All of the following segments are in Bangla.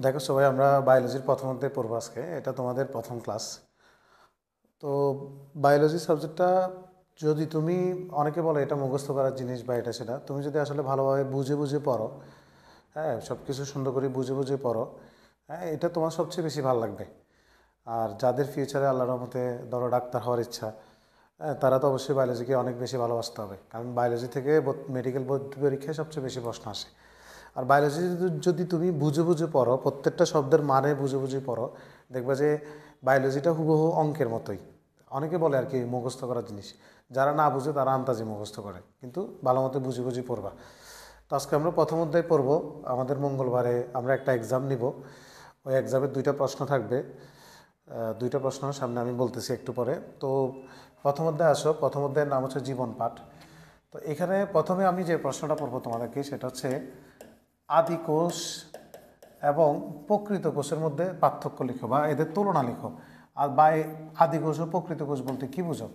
দেখো সবাই, আমরা বায়োলজির প্রথম অধ্যায় পড়বো আজকে। এটা তোমাদের প্রথম ক্লাস। তো বায়োলজি সাবজেক্টটা যদি তুমি, অনেকে বলে এটা মুখস্থ করার জিনিস বা এটা সেটা, তুমি যদি আসলে ভালোভাবে বুঝে বুঝে পড়ো, হ্যাঁ, সব কিছু সুন্দর করে বুঝে বুঝে পড়ো, হ্যাঁ, এটা তোমার সবচেয়ে বেশি ভালো লাগবে। আর যাদের ফিউচারে আল্লাহর রহমতে ধরো ডাক্তার হওয়ার ইচ্ছা, হ্যাঁ, তারা তো অবশ্যই বায়োলজিকে অনেক বেশি ভালোবাসতে হবে, কারণ বায়োলজি থেকে মেডিকেল ভর্তি পরীক্ষায় সবচেয়ে বেশি প্রশ্ন আসে। আর বায়োলজি যদি তুমি বুঝে বুঝে পড়ো, প্রত্যেকটা শব্দের মানে বুঝে বুঝে পড়ো, দেখবা যে বায়োলজিটা হুবহু অঙ্কের মতোই। অনেকে বলে আর কি মুখস্থ করার জিনিস, যারা না বুঝে তারা আন্দাজে মুখস্থ করে, কিন্তু ভালো মতো বুঝে বুঝে পড়বা। তো আজকে আমরা প্রথম অধ্যায় পড়বো। আমাদের মঙ্গলবারে আমরা একটা এক্সাম নিব। ওই এক্সামের দুইটা প্রশ্ন থাকবে। দুইটা প্রশ্ন সামনে আমি বলতেছি একটু পরে। তো প্রথম অধ্যায় আসো। প্রথম অধ্যায়ের নাম হচ্ছে জীবন পাঠ। তো এখানে প্রথমে আমি যে প্রশ্নটা পড়বো তোমাদেরকে, সেটা হচ্ছে আদি কোষ এবং প্রকৃত কোষের মধ্যে পার্থক্য লিখো বা এদের তুলনা লিখো। আর বা আদি কোষ ও প্রকৃত কোষ বলতে কী বুঝো?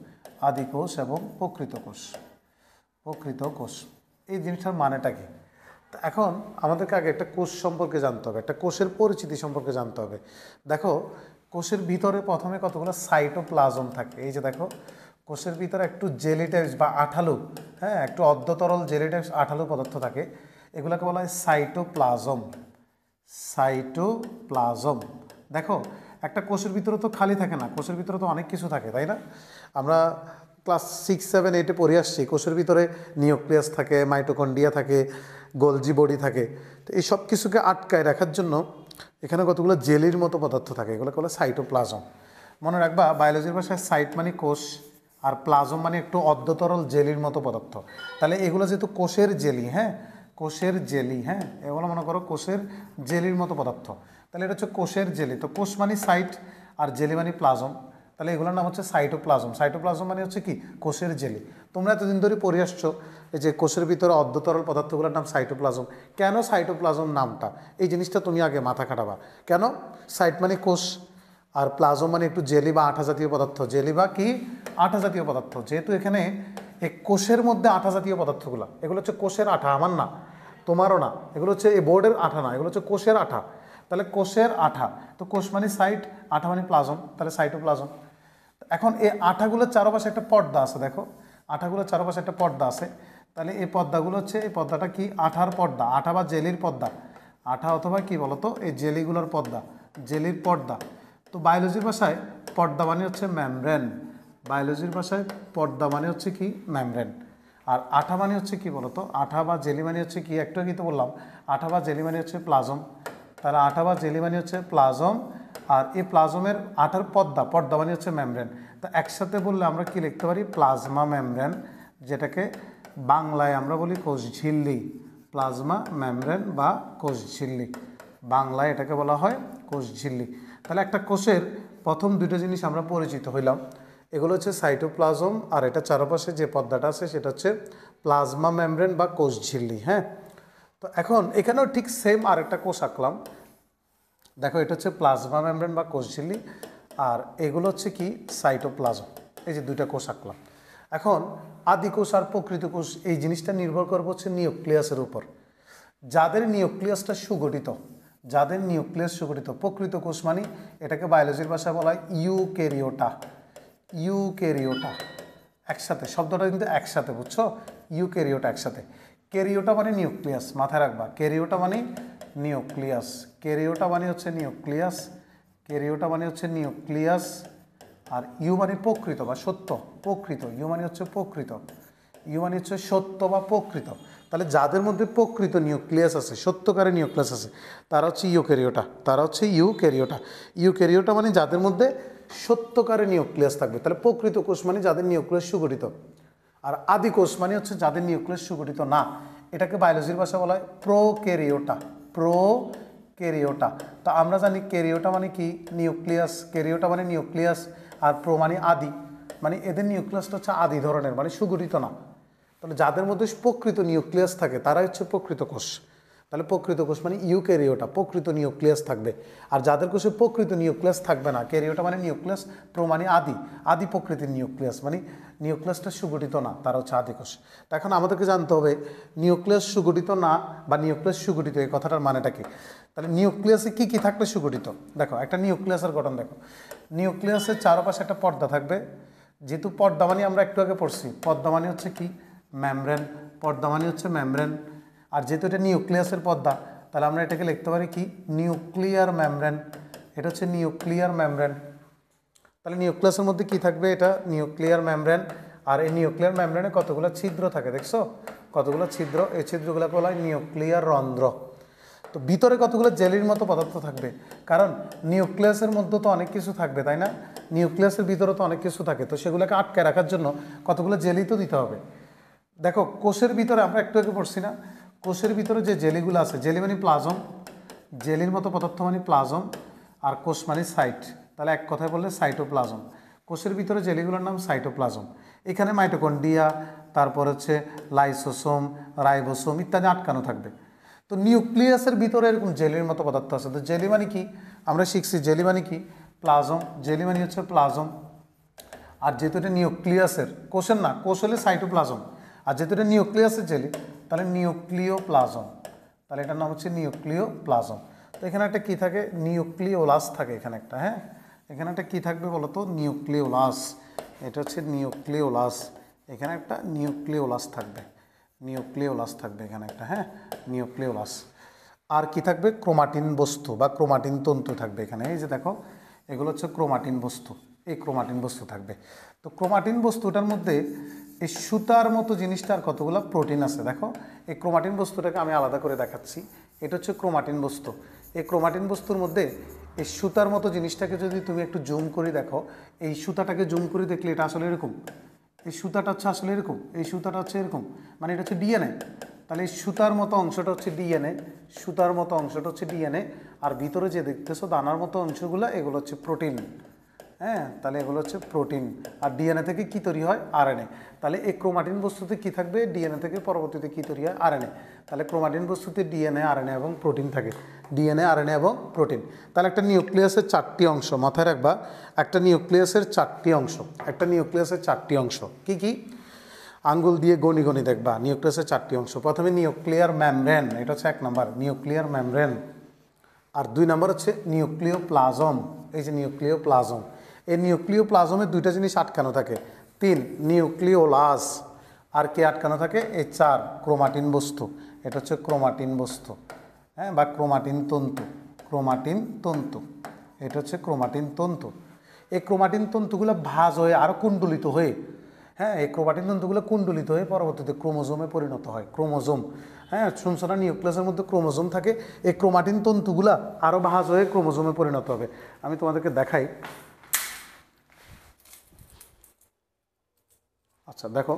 আদি কোষ এবং প্রকৃত কোষ। প্রকৃত কোষ এই জিনিসটার মানেটা কি? তো এখন আমাদেরকে আগে একটা কোষ সম্পর্কে জানতে হবে, একটা কোষের পরিচিতি সম্পর্কে জানতে হবে। দেখো, কোষের ভিতরে প্রথমে কতগুলো সাইটোপ্লাজম থাকে। এই যে দেখো, কোষের ভিতরে একটু জেলি টাইপস বা আঠালো, হ্যাঁ, একটু অর্ধতরল জেলি টাইপস আঠালো পদার্থ থাকে। এগুলোকে বলা হয় সাইটোপ্লাজম। সাইটোপ্লাজম। দেখো, একটা কোষের ভিতরে তো খালি থাকে না, কোষের ভিতরে তো অনেক কিছু থাকে, তাই না? আমরা ক্লাস 6, 7, 8 পড়ে আসছি, কোষের ভিতরে নিউক্লিয়াস থাকে, মাইটোকন্ড্রিয়া থাকে, গোলজি বডি থাকে। তো এই সব কিছুকে আটকায় রাখার জন্য এখানে কতগুলো জেলির মতো পদার্থ থাকে, এগুলোকে বলে সাইটোপ্লাজম। মনে রাখবা, বায়োলজির ভাষায় সাইট মানে কোষ, আর প্লাজম মানে একটু অর্ধতরল জেলির মতো পদার্থ। তাহলে এগুলো যেহেতু কোষের জেলি, হ্যাঁ, কোষের জেলি, হ্যাঁ, এগুলো মনে করো কোষের জেলির মতো পদার্থ। তাহলে এটা হচ্ছে কোষের জেলি। তো কোষ মানে সাইট আর জেলি মানে প্লাজম, তাহলে এগুলোর নাম হচ্ছে সাইটোপ্লাজম। সাইটোপ্লাজম মানে হচ্ছে কি? কোষের জেলি। তোমরা এতদিন ধরে পড়ে আসছো এই যে কোষের ভিতরে অর্ধতরল পদার্থগুলোর নাম সাইটোপ্লাজম। কেন সাইটোপ্লাজম নামটা, এই জিনিসটা তুমি আগে মাথা খাটাবা। কেন? সাইট মানে কোষ, আর প্লাজম মানে একটু জেলি বা আঠা জাতীয় পদার্থ। জেলি বা কি? আঠা জাতীয় পদার্থ। যেহেতু এখানে এই কোষের মধ্যে আঠা জাতীয় পদার্থগুলো, এগুলো হচ্ছে কোষের আঠা, আমার না, তোমারও না, এগুলো হচ্ছে এই বোর্ডের আঠা না, এগুলো হচ্ছে কোষের আঠা। তাহলে কোষের আঠা, তো কোষ মানে সাইট, আঠা মানে প্লাজম, তাহলে সাইটোপ্লাজম। এখন এই আঠাগুলোর চারপাশে একটা পর্দা আছে। দেখো, আঠাগুলোর চারপাশে একটা পর্দা আছে। তাহলে এই পর্দাগুলো হচ্ছে, এই পর্দাটা কি? আঠার পর্দা, আঠা বা জেলির পর্দা। আঠা অথবা কি বলতো, এই জেলিগুলোর পর্দা, জেলির পর্দা। তো বায়োলজির ভাষায় পর্দা মানে হচ্ছে মেমব্রেন। বায়োলজির ভাষায় পর্দা মানে হচ্ছে কি? মেমব্রেন। আর আঠা মানে হচ্ছে কি বলতো? আঠা বা জেলি মানে হচ্ছে কি? একটু আগে তো বললাম, আঠা বা জেলি মানে হচ্ছে প্লাজম। তাহলে আঠা বা জেলি মানে হচ্ছে প্লাজম। আর এই প্লাজমের আঠার পর্দা, পর্দা মানে হচ্ছে মেমব্রেন। তো একসাথে বললে আমরা কি লিখতে পারি? প্লাজমা মেমব্রেন, যেটাকে বাংলায় আমরা বলি কোষঝিল্লি। প্লাজমা মেমব্রেন বা কোষঝিল্লি, বাংলায় এটাকে বলা হয় কোষঝিল্লি। তাহলে একটা কোষের প্রথম দুটো জিনিস আমরা পরিচিত হইলাম, এগুলো হচ্ছে সাইটোপ্লাজম, আর এটা চারপাশে যে পর্দাটা আছে সেটা হচ্ছে প্লাজমা মেমব্রেন বা কোষঝিল্লি। হ্যাঁ, তো এখন এখানেও ঠিক সেম আরেকটা কোষ আঁকলাম। দেখো, এটা হচ্ছে প্লাজমা মেমব্রেন বা কোষঝিল্লি, আর এগুলো হচ্ছে কি? সাইটোপ্লাজম। এই যে দুইটা কোষ আঁকলাম। এখন আদি কোষ আর প্রকৃত কোষ, এই জিনিসটা নির্ভর করবে হচ্ছে নিউক্লিয়াসের উপর। যাদের নিউক্লিয়াসটা সুগঠিত, যাদের নিউক্লিয়াস সুগঠিত, প্রকৃত কোষ মানে এটাকে বায়োলজির ভাষায় বলা হয় ইউক্যারিওটা। ইউক্যারিওটা একসাথে, শব্দটা কিন্তু একসাথে, বুঝছো? ইউক্যারিওটা একসাথে। ক্যারিওটা মানে নিউক্লিয়াস, মাথায় রাখবা, ক্যারিওটা মানে নিউক্লিয়াস। ক্যারিওটা মানে হচ্ছে নিউক্লিয়াস, ক্যারিওটা মানে হচ্ছে নিউক্লিয়াস। আর ইউ মানে প্রকৃত বা সত্য, প্রকৃত। ইউ মানে হচ্ছে প্রকৃত, ইউ মানে হচ্ছে সত্য বা প্রকৃত। তাহলে যাদের মধ্যে প্রকৃত নিউক্লিয়াস আছে, সত্যকারের নিউক্লিয়াস আছে, তারা হচ্ছে ইউক্যারিওটা, তারা হচ্ছে ইউক্যারিওটা। ইউক্যারিওটা মানে যাদের মধ্যে সত্যকারের নিউক্লিয়াস থাকবে। তাহলে প্রকৃত কোষ মানে যাদের নিউক্লিয়াস সুগঠিত। আর আদি কোষ মানে হচ্ছে যাদের নিউক্লিয়াস সুগঠিত না। এটাকে বায়োলজির ভাষা বলা হয় প্রোক্যারিওটা। প্রোক্যারিওটা। তো আমরা জানি ক্যারিওটা মানে কি? নিউক্লিয়াস। ক্যারিওটা মানে নিউক্লিয়াস, আর প্রো মানে আদি, মানে এদের নিউক্লিয়াসটা হচ্ছে আদি ধরনের, মানে সুগঠিত না। তাহলে যাদের মধ্যে প্রকৃত নিউক্লিয়াস থাকে তারাই হচ্ছে প্রকৃত কোষ। তাহলে প্রকৃত কোষ মানে ইউক্যারিওটা, প্রকৃত নিউক্লিয়াস থাকবে। আর যাদের কোষে প্রকৃত নিউক্লিয়াস থাকবে না, ক্যারিওটা মানে নিউক্লিয়াস, মানে আদি প্রকৃতির নিউক্লিয়াস, মানে নিউক্লিয়াসটা সুগঠিত না, তারা হচ্ছে আদি কোষ। এখন আমাদেরকে জানতে হবে নিউক্লিয়াস সুগঠিত না বা নিউক্লিয়াস সুগঠিত এই কথাটার মানেটা কি। তাহলে নিউক্লিয়াসে কি কি থাকলে সুগঠিত? দেখো একটা নিউক্লিয়াসের গঠন দেখো, নিউক্লিয়াসের চারপাশে একটা পর্দা থাকবে। যেহেতু পর্দা মানে আমরা একটু আগে পড়ছি, পর্দা মানে হচ্ছে কি মেমব্রেন, পর্দা মানে হচ্ছে মেমব্রেন। আর যেহেতু এটা নিউক্লিয়াসের পর্দা, তাহলে আমরা এটাকে লিখতে পারি কি নিউক্লিয়ার মেমব্রেন। এটা হচ্ছে নিউক্লিয়ার মেমব্রেন। তাহলে নিউক্লিয়াসের মধ্যে কি থাকবে? এটা নিউক্লিয়ার মেমব্রেন। আর এই নিউক্লিয়ার মেমব্রেনে কতগুলো ছিদ্র থাকে দেখছো, কতগুলো ছিদ্র, এই ছিদ্রগুলোকে বলা হয় নিউক্লিয়ার রন্ধ্র। তো ভিতরে কতগুলো জেলির মতো পদার্থ থাকবে, কারণ নিউক্লিয়াসের মধ্যে তো অনেক কিছু থাকবে, তাই না? নিউক্লিয়াসের ভিতরে তো অনেক কিছু থাকে, তো সেগুলোকে আটকে রাখার জন্য কতগুলো জেলি তো দিতে হবে। দেখো কোষের ভিতরে আমরা একটু আগে পড়ছি না, কোষের ভিতরে যে জেলিগুলো আছে, জেলি মানে প্লাজম, জেলির মতো পদার্থ মানে প্লাজম, আর কোষ মানে সাইট। তাহলে এক কথায় বললে সাইটোপ্লাজম। কোষের ভিতরে জেলিগুলোর নাম সাইটোপ্লাজম। এখানে মাইটোকন্ড্রিয়া, তারপর হচ্ছে লাইসোসোম, রাইবোসোম ইত্যাদি আটকানো থাকবে। তো নিউক্লিয়াসের ভিতরে এরকম জেলির মতো পদার্থ আছে। তো জেলি মানে কি আমরা শিখছি, জেলি মানে কি প্লাজম, জেলি মানে হচ্ছে প্লাজম। আর যেহেতু এটা নিউক্লিয়াসের, কোষের না, কোষ হলে সাইটোপ্লাজম, আর যেহেতু এটা নিউক্লিয়াসের জেলি তাহলে নিউক্লিওপ্লাজম, তাহলে এটার নাম হচ্ছে নিউক্লিওপ্লাজম। তো এখানে একটা কী থাকে, নিউক্লিওলাস থাকে এখানে একটা, হ্যাঁ এখানে একটা কী থাকবে বলো তো, নিউক্লিওলাস। এটা হচ্ছে নিউক্লিওলাস, এখানে একটা নিউক্লিওলাস থাকবে, নিউক্লিওলাস থাকবে এখানে একটা, হ্যাঁ নিউক্লিওলাস। আর কি থাকবে? ক্রোমাটিন বস্তু বা ক্রোমাটিন তন্তু থাকবে এখানে। এই যে দেখো এগুলো হচ্ছে ক্রোমাটিন বস্তু, এই ক্রোমাটিন বস্তু থাকবে। তো ক্রোমাটিন বস্তুটার মধ্যে এই সুতার মতো জিনিসটার কতগুলো প্রোটিন আছে দেখো। এই ক্রোমাটিন বস্তুটাকে আমি আলাদা করে দেখাচ্ছি, এটা হচ্ছে ক্রোমাটিন বস্তু। এই ক্রোমাটিন বস্তুর মধ্যে এই সুতার মতো জিনিসটাকে যদি তুমি একটু জুম করে দেখো, এই সুতাটাকে জুম করে দেখলে এটা আসলে এরকম, এই সুতাটা হচ্ছে আসলে এরকম, এই সুতাটা হচ্ছে এরকম, মানে এটা হচ্ছে ডিএনএ। তাহলে এই সুতার মতো অংশটা হচ্ছে ডিএনএ, সুতার মতো অংশটা হচ্ছে ডিএনএ। আর ভিতরে যে দেখতেছো দানার মতো অংশগুলো এগুলো হচ্ছে প্রোটিন, হ্যাঁ তাহলে এগুলো হচ্ছে প্রোটিন। আর ডিএনএ থেকে কী তৈরি হয়? আরএনএ। তাহলে এই ক্রোমাটিন বস্তুতে কী থাকবে? ডিএনএ থেকে পরবর্তীতে কী তৈরি হয়? আরএনএ। তাহলে ক্রোমাটিন বস্তুতে ডিএনএ, আরএনএ এবং প্রোটিন থাকে, ডিএনএ, আরএনএ এবং প্রোটিন। তাহলে একটা নিউক্লিয়াসের 4টি অংশ, মাথায় রাখবা, একটা নিউক্লিয়াসের 4টি অংশ, একটা নিউক্লিয়াসের 4টি অংশ কি কি? আঙ্গুল দিয়ে গনি গনি দেখবা, নিউক্লিয়াসের 4টি অংশ। প্রথমে নিউক্লিয়ার মেমব্রেন, এটা হচ্ছে 1 নম্বর নিউক্লিয়ার মেমব্রেন। আর 2 নম্বর হচ্ছে নিউক্লিওপ্লাজম, এই যে নিউক্লিওপ্লাজম। এই নিউক্লিওপ্লাজমে 2টা জিনিস আটকানো থাকে। 3 নিউক্লিওলাস। আর কে আটকানো থাকে? এই 4 ক্রোমাটিন বস্তু, এটা হচ্ছে ক্রোমাটিন বস্তু, হ্যাঁ বা ক্রোমাটিন তন্তু, ক্রোমাটিন তন্তু, এটা হচ্ছে ক্রোমাটিন তন্তু। এই ক্রোমাটিন তন্তুগুলো ভাঁজ হয়ে আরও কুণ্ডলিত হয়ে, হ্যাঁ এই ক্রোমাটিন তন্তুগুলো কুণ্ডলিত হয়ে পরবর্তীতে ক্রোমোজোমে পরিণত হয়, ক্রোমোজোম। হ্যাঁ শুনছো না, নিউক্লিয়াসের মধ্যে ক্রোমোজোম থাকে, এই ক্রোমাটিন তন্তুগুলা আরও ভাঁজ হয়ে ক্রোমোজোমে পরিণত হবে। আমি তোমাদেরকে দেখাই। আচ্ছা দেখো,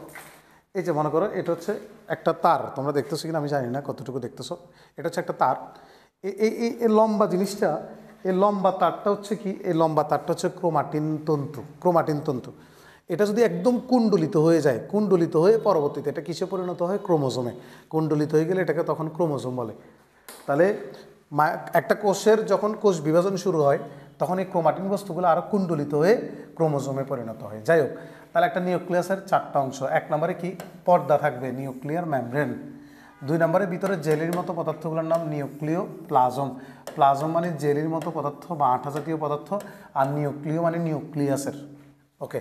এই যে মনে করো এটা হচ্ছে একটা তার, তোমরা দেখতেছো কিনা আমি জানি না কতটুকু দেখতেছো, এটা হচ্ছে একটা তার। এই লম্বা জিনিসটা, এই লম্বা তারটা হচ্ছে কি, এই লম্বা তারটা হচ্ছে ক্রোমাটিন তন্তু, ক্রোমাটিন তন্তু। এটা যদি একদম কুণ্ডলিত হয়ে যায়, কুণ্ডলিত হয়ে পরবর্তীতে এটা কিসে পরিণত হয়? ক্রোমোজোমে। কুণ্ডলিত হয়ে গেলে এটাকে তখন ক্রোমোজোম বলে। তাহলে একটা কোষের যখন কোষ বিভাজন শুরু হয় তখন এই ক্রোমাটিন বস্তুগুলো আরও কুণ্ডলিত হয়ে ক্রোমোজোমে পরিণত হয়। যাই হোক, তাহলে একটা নিউক্লিয়াসের 4টা অংশ। 1 নম্বরে কি? পর্দা থাকবে, নিউক্লিয়ার মেমব্রেন। 2 নম্বরে ভিতরে জেলির মতো পদার্থগুলোর নাম নিউক্লিওপ্লাজম। প্লাজম মানে জেলির মতো পদার্থ বা আঠা জাতীয় পদার্থ, আর নিউক্লিও মানে নিউক্লিয়াসের, ওকে।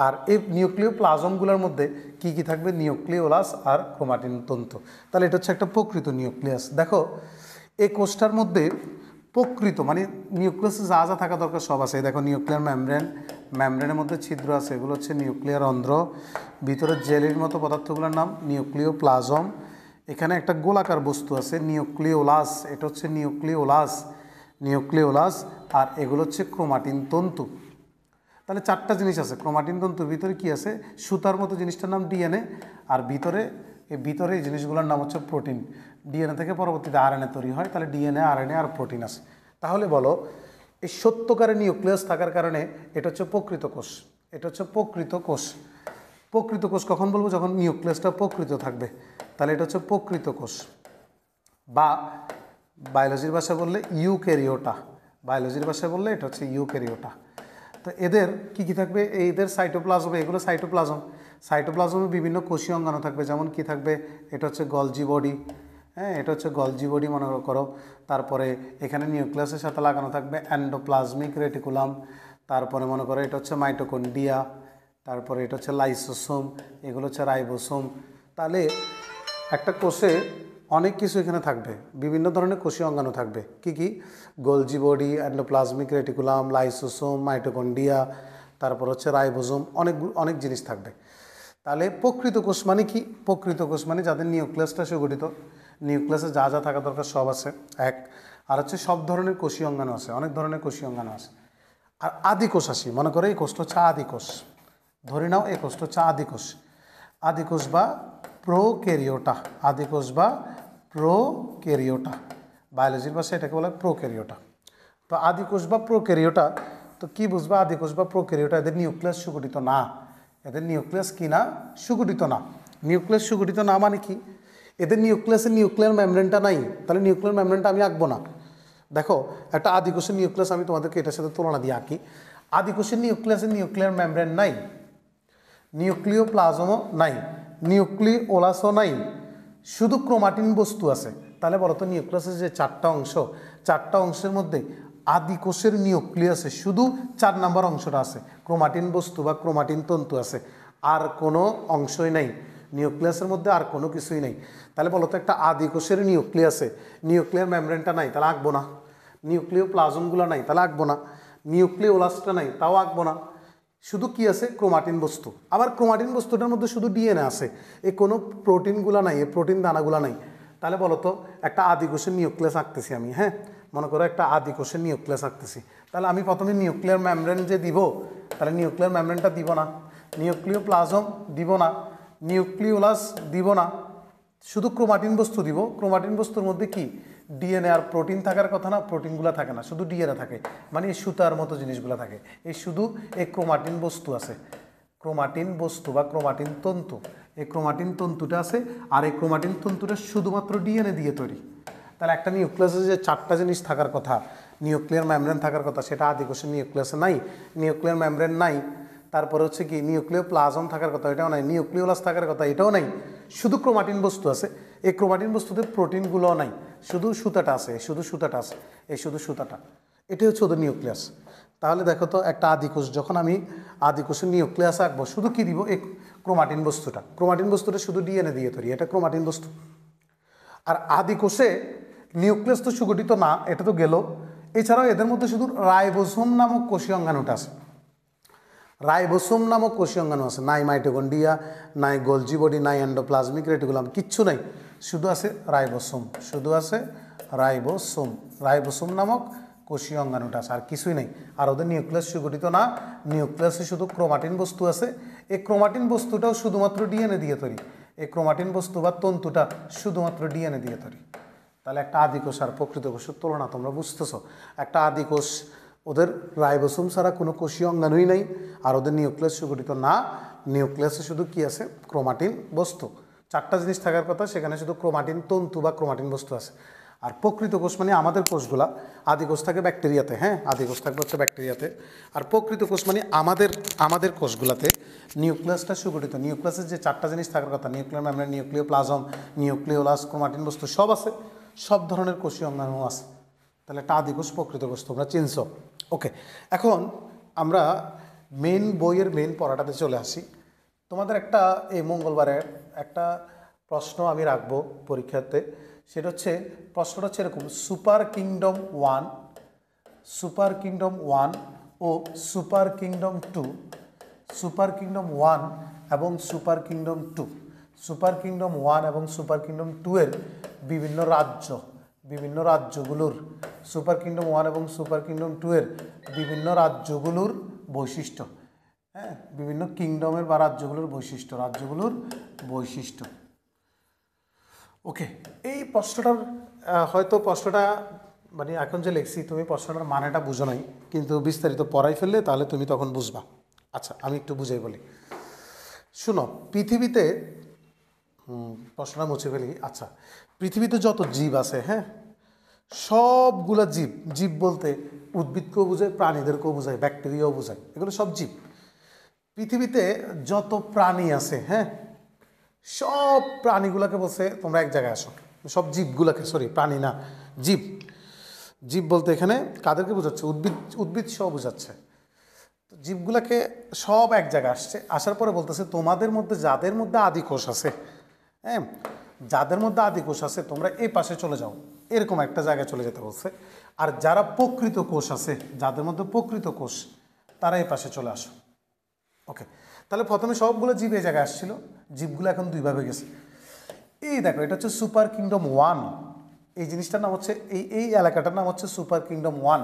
আর এই নিউক্লিওপ্লাজমগুলোর মধ্যে কি কি থাকবে? নিউক্লিওলাস আর ক্রোমাটিন তন্তু। তাহলে এটা হচ্ছে একটা প্রকৃত নিউক্লিয়াস। দেখো এই কোষটার মধ্যে প্রকৃত মানে নিউক্লিয়াসে যা যা থাকা দরকার সব আছে। দেখো নিউক্লিয়ার মেমব্রেন, মেমব্রেনের মধ্যে ছিদ্র আছে, এগুলো হচ্ছে নিউক্লিয়ার রন্ধ্র। ভিতরে জেলির মতো পদার্থগুলোর নাম নিউক্লিওপ্লাজম। এখানে একটা গোলাকার বস্তু আছে নিউক্লিওলাস, এটা হচ্ছে নিউক্লিওলাস, নিউক্লিওলাস। আর এগুলো হচ্ছে ক্রোমাটিন তন্তু। তাহলে 4টা জিনিস আছে। ক্রোমাটিন তন্তুর ভিতরে কি আছে? সুতার মতো জিনিসটার নাম ডিএনএ। আর ভিতরে এই জিনিসগুলোর নাম হচ্ছে প্রোটিন। ডিএনএ থেকে পরবর্তীতে আরএনএ তৈরি হয়, তাহলে ডিএনএ, আরএনএ আর প্রোটিন আছে। তাহলে বলো এই সত্যকারে নিউক্লিয়াস থাকার কারণে এটা হচ্ছে প্রকৃত কোষ, এটা হচ্ছে প্রকৃত কোষ। প্রকৃত কোষ কখন বলবো? যখন নিউক্লিয়াসটা প্রকৃত থাকবে, তাহলে এটা হচ্ছে প্রকৃত কোষ। বা বায়োলজির ভাষায় বললে ইউক্যারিওটা, বায়োলজির ভাষায় বললে এটা হচ্ছে ইউক্যারিওটা। তো এদের কি কি থাকবে, এদের সাইটোপ্লাজম, এগুলো সাইটোপ্লাজম। সাইটোপ্লাজমে বিভিন্ন কোষীয় অঙ্গাণু থাকবে, যেমন কি থাকবে, এটা হচ্ছে গলজি বডি, হ্যাঁ এটা হচ্ছে গলজি বডি মনে করো। তারপরে এখানে নিউক্লিয়াসের সাথে লাগানো থাকবে এন্ডোপ্লাজমিক রেটিকুলাম। তারপরে মনে করো এটা হচ্ছে মাইটোকন্ড্রিয়া, তারপরে এটা হচ্ছে লাইসোসোম, এগুলো হচ্ছে রাইবোসোম। তাহলে একটা কোষে অনেক কিছু এখানে থাকবে, বিভিন্ন ধরনের কোষীয় অঙ্গাণু থাকবে। কি কি? Golgi body, endoplasmic reticulum, lysosome, mitochondria, তারপর হচ্ছে রাইবোসোম, অনেক জিনিস থাকবে। তাহলে প্রকৃত কোষ মানে কি? প্রকৃত কোষ মানে যাদের নিউক্লিয়াসটা সুগঠিত, নিউক্লিয়াসে যা যা থাকা দরকার সব আছে এক। আর হচ্ছে সব ধরনের কোষীয় অঙ্গাণু আছে, অনেক ধরনের কোষীয় অঙ্গাণু আছে। আর আদি কোষ আসি, মনে করো এই কোষটা হচ্ছে আদি কোষ, ধরে নাও এই কোষটা হচ্ছে আদি কোষ। আদি কোষ বা প্রোক্যারিওটা, আদি কোষ বা প্রোক্যারিওটা, বায়োলজির ভাষায় এটাকে বলা হয় প্রোক্যারিওটা। তো আদি কোষ বা প্রোক্যারিওটা, তো কি বুঝবা আদি কোষ বা প্রোক্যারিওটা? এদের নিউক্লিয়াস সুগঠিত না, এদের নিউক্লিয়াস কি না? সুগঠিত না। নিউক্লিয়াস সুগঠিত না মানে কি? এদের নিউক্লিয়াসের নিউক্লিয়ার মেমব্রেনটা নাই, তাহলে নিউক্লিয়ার মেমব্রেনটা আমি আঁকবো না। দেখো একটা আদি কোষের নিউক্লিয়াস আমি তোমাদেরকে এটার সাথে তুলনা দিয়ে আঁকি। আদি কোষের নিউক্লিয়াসের নিউক্লিয়ার মেমব্রেন নাই, নিউক্লিওপ্লাজমও নাই, নিউক্লিওলাসও নাই, শুধু ক্রোমাটিন বস্তু আছে। তাহলে বলো তো নিউক্লিয়াসের যে চারটা অংশ, চারটা অংশের মধ্যে আদি কোষের নিউক্লিয়াসে শুধু 4 নম্বর অংশটা আছে, ক্রোমাটিন বস্তু বা ক্রোমাটিন তন্তু আছে, আর কোনো অংশই নাই নিউক্লিয়াসের মধ্যে, আর কোনো কিছুই নাই। তাহলে বলো তো একটা আদি কোষের নিউক্লিয়াসে নিউক্লিয়ার মেমব্রেনটা নাই, তাহলে আঁকবো না। নিউক্লিওপ্লাজমগুলো নাই, তাহলে আঁকবো না। নিউক্লিওলাসটা নাই, তাও আঁকবো না। শুধু কি আছে? ক্রোমাটিন বস্তু। আবার ক্রোমাটিন বস্তুটার মধ্যে শুধু ডিএনএ আছে, এই কোনো প্রোটিনগুলো নাই, এই প্রোটিন দানাগুলো নাই। তাহলে বলো তো একটা আদি কোষের নিউক্লিয়াস আঁকতেছি আমি, হ্যাঁ মনে করো একটা আদি কোষের নিউক্লিয়াস আঁকতেছি, তাহলে আমি প্রথমে নিউক্লিয়ার মেমব্রেন যে দিব, তাহলে নিউক্লিয়ার মেমব্রেনটা দিব না, নিউক্লিওপ্লাজম দিব না, নিউক্লিওলাস দিব না, শুধু ক্রোমাটিন বস্তু দিব। ক্রোমাটিন বস্তুর মধ্যে কি ডিএনএ আর প্রোটিন থাকার কথা না, প্রোটিনগুলো থাকে না, শুধু ডিএনএ থাকে, মানে এই সুতার মতো জিনিসগুলো থাকে। এই শুধু এই ক্রোমাটিন বস্তু আছে, ক্রোমাটিন বস্তু বা ক্রোমাটিন তন্তু, এই ক্রোমাটিন তন্তুটা আছে। আর এই ক্রোমাটিন তন্তুটা শুধুমাত্র ডিএনএ দিয়ে তৈরি। তাহলে একটা নিউক্লিয়াসে যে চারটা জিনিস থাকার কথা, নিউক্লিয়ার মেমব্রেন থাকার কথা, সেটা আদি কোষের নিউক্লিয়াসে নাই, নিউক্লিয়ার মেমব্রেন নাই। তারপরে হচ্ছে কি নিউক্লিওপ্লাজম থাকার কথা, এটাও নাই। নিউক্লিওলাস থাকার কথা, এটাও নাই। শুধু ক্রোমাটিন বস্তু আছে। এই ক্রোমাটিন বস্তুতে প্রোটিনগুলোও নাই, শুধু সুতাটা আছে, শুধু সুতাটা আছে, এই শুধু সুতাটা, এটাই হচ্ছে ওদের নিউক্লিয়াস। তাহলে দেখো তো একটা আদি কোষ, যখন আমি আদি কোষের নিউক্লিয়াস আঁকবো, শুধু কি দিব? এই ক্রোমাটিন বস্তুটা। ক্রোমাটিন বস্তুটা শুধু ডিএনএ দিয়ে তৈরি, এটা ক্রোমাটিন বস্তু। আর আদি কোষে নিউক্লিয়াস তো সুগঠিত না, এটা তো গেল। এছাড়াও এদের মধ্যে শুধু রাইবোসোম নামক কোষীয় অঙ্গাণুটা আছে, রাইবোসোম নামক কোষীয় অঙ্গাণু আছে। নাই মাইটোকন্ড্রিয়া, নাই গোলজি বডি, নাই এন্ডোপ্লাজমিক রেটিকুলাম, কিচ্ছু নাই, শুধু আছে রাইবোসোম, শুধু আছে রাইবোসোম। রাইবোসোম নামক কোষীয় অঙ্গাণুটা আছে, আর কিছুই নেই। আর ওদের নিউক্লিয়াস সুগঠিত না, নিউক্লিয়াসে শুধু ক্রোমাটিন বস্তু আছে। এই ক্রোমাটিন বস্তুটাও শুধুমাত্র ডিএনএ দিয়ে তৈরি, এই ক্রোমাটিন বস্তু বা তন্তুটা শুধুমাত্র ডিএনএ দিয়ে তৈরি। তাহলে একটা আদি কোষ আর প্রকৃত কোষের তুলনা তোমরা বুঝতেছো। একটা আদি কোষ, ওদের রাইবোসোম ছাড়া কোনো কোষীয় অঙ্গাণুই নাই, আর ওদের নিউক্লিয়াস সুগঠিত না, নিউক্লিয়াসে শুধু কি আছে? ক্রোমাটিন বস্তু। চারটা জিনিস থাকার কথা, সেখানে শুধু ক্রোমাটিন তন্তু বা ক্রোমাটিন বস্তু আছে। আর প্রকৃত কোষ মানে আমাদের কোষগুলা, আদি কোষ থাকে ব্যাকটেরিয়াতে, হ্যাঁ আদি কোষ থাকবে হচ্ছে ব্যাকটেরিয়াতে। আর প্রকৃত কোষ মানে আমাদের কোষগুলাতে নিউক্লিয়াসটা সুগঠিত। নিউক্লিয়াসের যে চারটা জিনিস থাকার কথা, nuclear membrane, nucleoplasm, nucleolus, chromatin বস্তু সব আছে, সব ধরনের কোষীয় অঙ্গাণু আছে। তাহলে একটা আদি কোষ প্রকৃত কোষ তোমরা চিনছো। ওকে, এখন আমরা বইয়ের মেন পড়াটাতে চলে আসি। তোমাদের একটা এই মঙ্গলবারের একটা প্রশ্ন আমি রাখবো পরীক্ষাতে, সেটা হচ্ছে, প্রশ্নটা হচ্ছে এরকম: সুপার কিংডম 1, সুপার কিংডম 1 ও সুপার কিংডম 2, সুপার কিংডম 1 এবং সুপার কিংডম 2, সুপার কিংডম 1 এবং সুপার কিংডম 2 এর বিভিন্ন রাজ্যগুলোর, সুপার কিংডম 1 এবং সুপার কিংডম 2 এর বিভিন্ন রাজ্যগুলোর বৈশিষ্ট্য, হ্যাঁ বিভিন্ন কিংডমের বা রাজ্যগুলোর বৈশিষ্ট্য। ওকে, এই প্রশ্নটার হয়তো প্রশ্নটা মানে এখন যে লিখছি তুমি প্রশ্নটার মানেটা বুঝো নাই, কিন্তু বিস্তারিত পড়াই ফেললে তাহলে তুমি তখন বুঝবা। আচ্ছা আমি একটু বুঝাই বলি, শুনো। পৃথিবীতে প্রশ্নটা মুছে ফেলি। আচ্ছা, পৃথিবীতে যত জীব আছে, হ্যাঁ, সবগুলা জীব, জীব বলতে উদ্ভিদকেও বোঝায়, প্রাণীদেরকেও বোঝায়, ব্যাকটেরিয়াও বোঝায়, এগুলো সব জীব। পৃথিবীতে যত প্রাণী আছে, হ্যাঁ, সব প্রাণীগুলোকে বলছে তোমরা এক জায়গায় আসো, সব জীবগুলোকে, সরি প্রাণী না, জীব। জীব বলতে এখানে কাদেরকে বোঝাচ্ছে? উদ্ভিদ, উদ্ভিদ সহ বোঝাচ্ছে। তো জীবগুলোকে সব এক জায়গায় আসছে, আসার পরে বলতেছে তোমাদের মধ্যে যাদের মধ্যে আদিকোষ আছে, হ্যাঁ, যাদের মধ্যে আদিকোষ আছে তোমরা এই পাশে চলে যাও, এরকম একটা জায়গায় চলে যেতে বলছে। আর যারা প্রকৃত কোষ আছে, যাদের মধ্যে প্রকৃত কোষ, তারা এই পাশে চলে আসো। ওকে, তাহলে প্রথমে সবগুলো জীব এই জায়গায় আসছিল, জীবগুলো এখন দুই ভাবে গেছে। এই দেখো, এটা হচ্ছে সুপার কিংডম 1। এই জিনিসটার নাম হচ্ছে, এই এলাকাটার নাম হচ্ছে সুপার কিংডম 1।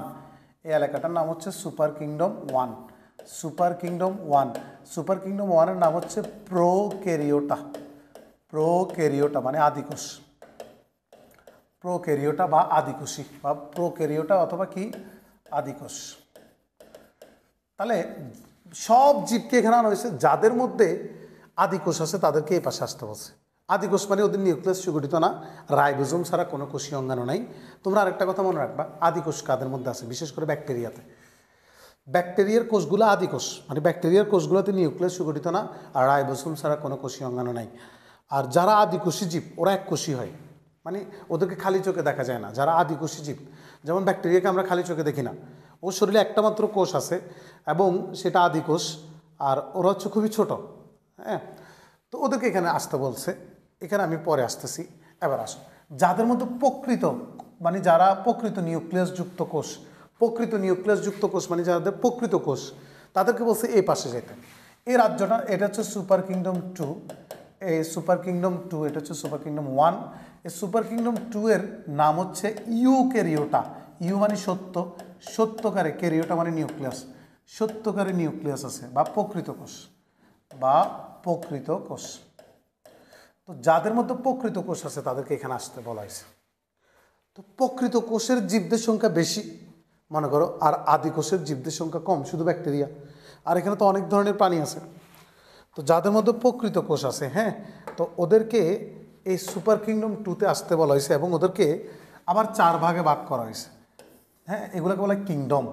এই এলাকাটার নাম হচ্ছে super kingdom 1। Super kingdom 1, super kingdom 1-এর নাম হচ্ছে প্রোক্যারিওটা। প্রোক্যারিওটা মানে আদিকোষ, প্রোক্যারিওটা বা আদিকোষী, বা প্রোক্যারিওটা অথবা কি আদিকোষ। তাহলে সব জীবকে এখানে আনা হয়েছে, যাদের মধ্যে আদিকোষ আছে তাদেরকে এই পাশে আসতে বলছে। আদিকোষ মানে ওদের নিউক্লিয়াস সুগঠিত না, রাইবোজোম ছাড়া কোনো কোষীয় অঙ্গাণু নাই। তোমরা আরেকটা কথা মনে রাখবা, আদিকোষ কাদের মধ্যে আছে? বিশেষ করে ব্যাকটেরিয়াতে। ব্যাকটেরিয়ার কোষগুলো আদিকোষ, মানে ব্যাকটেরিয়ার কোষগুলোতে নিউক্লিয়াস সুগঠিত না, আর রাইবোজোম ছাড়া কোনো কোষীয় অঙ্গাণু নাই। আর যারা আদিকোষী জীব ওরা এককোষী হয়, মানে ওদেরকে খালি চোখে দেখা যায় না। যারা আদিকোষী জীব, যেমন ব্যাকটেরিয়াকে আমরা খালি চোখে দেখি না, ওর শরীরে একটা মাত্র কোষ আছে এবং সেটা আদিকোষ, আর ওরা হচ্ছে খুবই ছোট, হ্যাঁ। তো ওদেরকে এখানে আসতে বলছে, এখানে আমি পরে আসতেছি। এবার আসো, যাদের মধ্যে প্রকৃত, মানে যারা প্রকৃত নিউক্লিয়াস যুক্ত কোষ, প্রকৃত নিউক্লিয়াস যুক্ত কোষ মানে যাদের প্রকৃত কোষ, তাদেরকে বলছে এই পাশে যেতে। এই রাজ্যটা, এটা হচ্ছে সুপার কিংডম 2, এই সুপার কিংডম 2, এটা হচ্ছে সুপার কিংডম 1। এই সুপার কিংডম 2 এর নাম হচ্ছে ইউক্যারিওটা। ইউ মানে সত্য, সত্যকারে, ক্যারিওটা মানে নিউক্লিয়াস, সত্যকারে নিউক্লিয়াস আছে বা প্রকৃত কোষ, বা প্রকৃত কোষ। তো যাদের মধ্যে প্রকৃত কোষ আছে তাদেরকে এখানে আসতে বলা হয়েছে। তো প্রকৃত কোষের জীবদের সংখ্যা বেশি মনে করো, আর আদি কোষের জীবদের সংখ্যা কম, শুধু ব্যাকটেরিয়া। আর এখানে তো অনেক ধরনের প্রাণী আছে। তো যাদের মধ্যে প্রকৃত কোষ আছে, হ্যাঁ, তো ওদেরকে এই সুপার কিংডম 2-তে আসতে বলা হয়েছে, এবং ওদেরকে আবার 4 ভাগে ভাগ করা হয়েছে, হ্যাঁ। এগুলোকে বলা হয় কিংডম,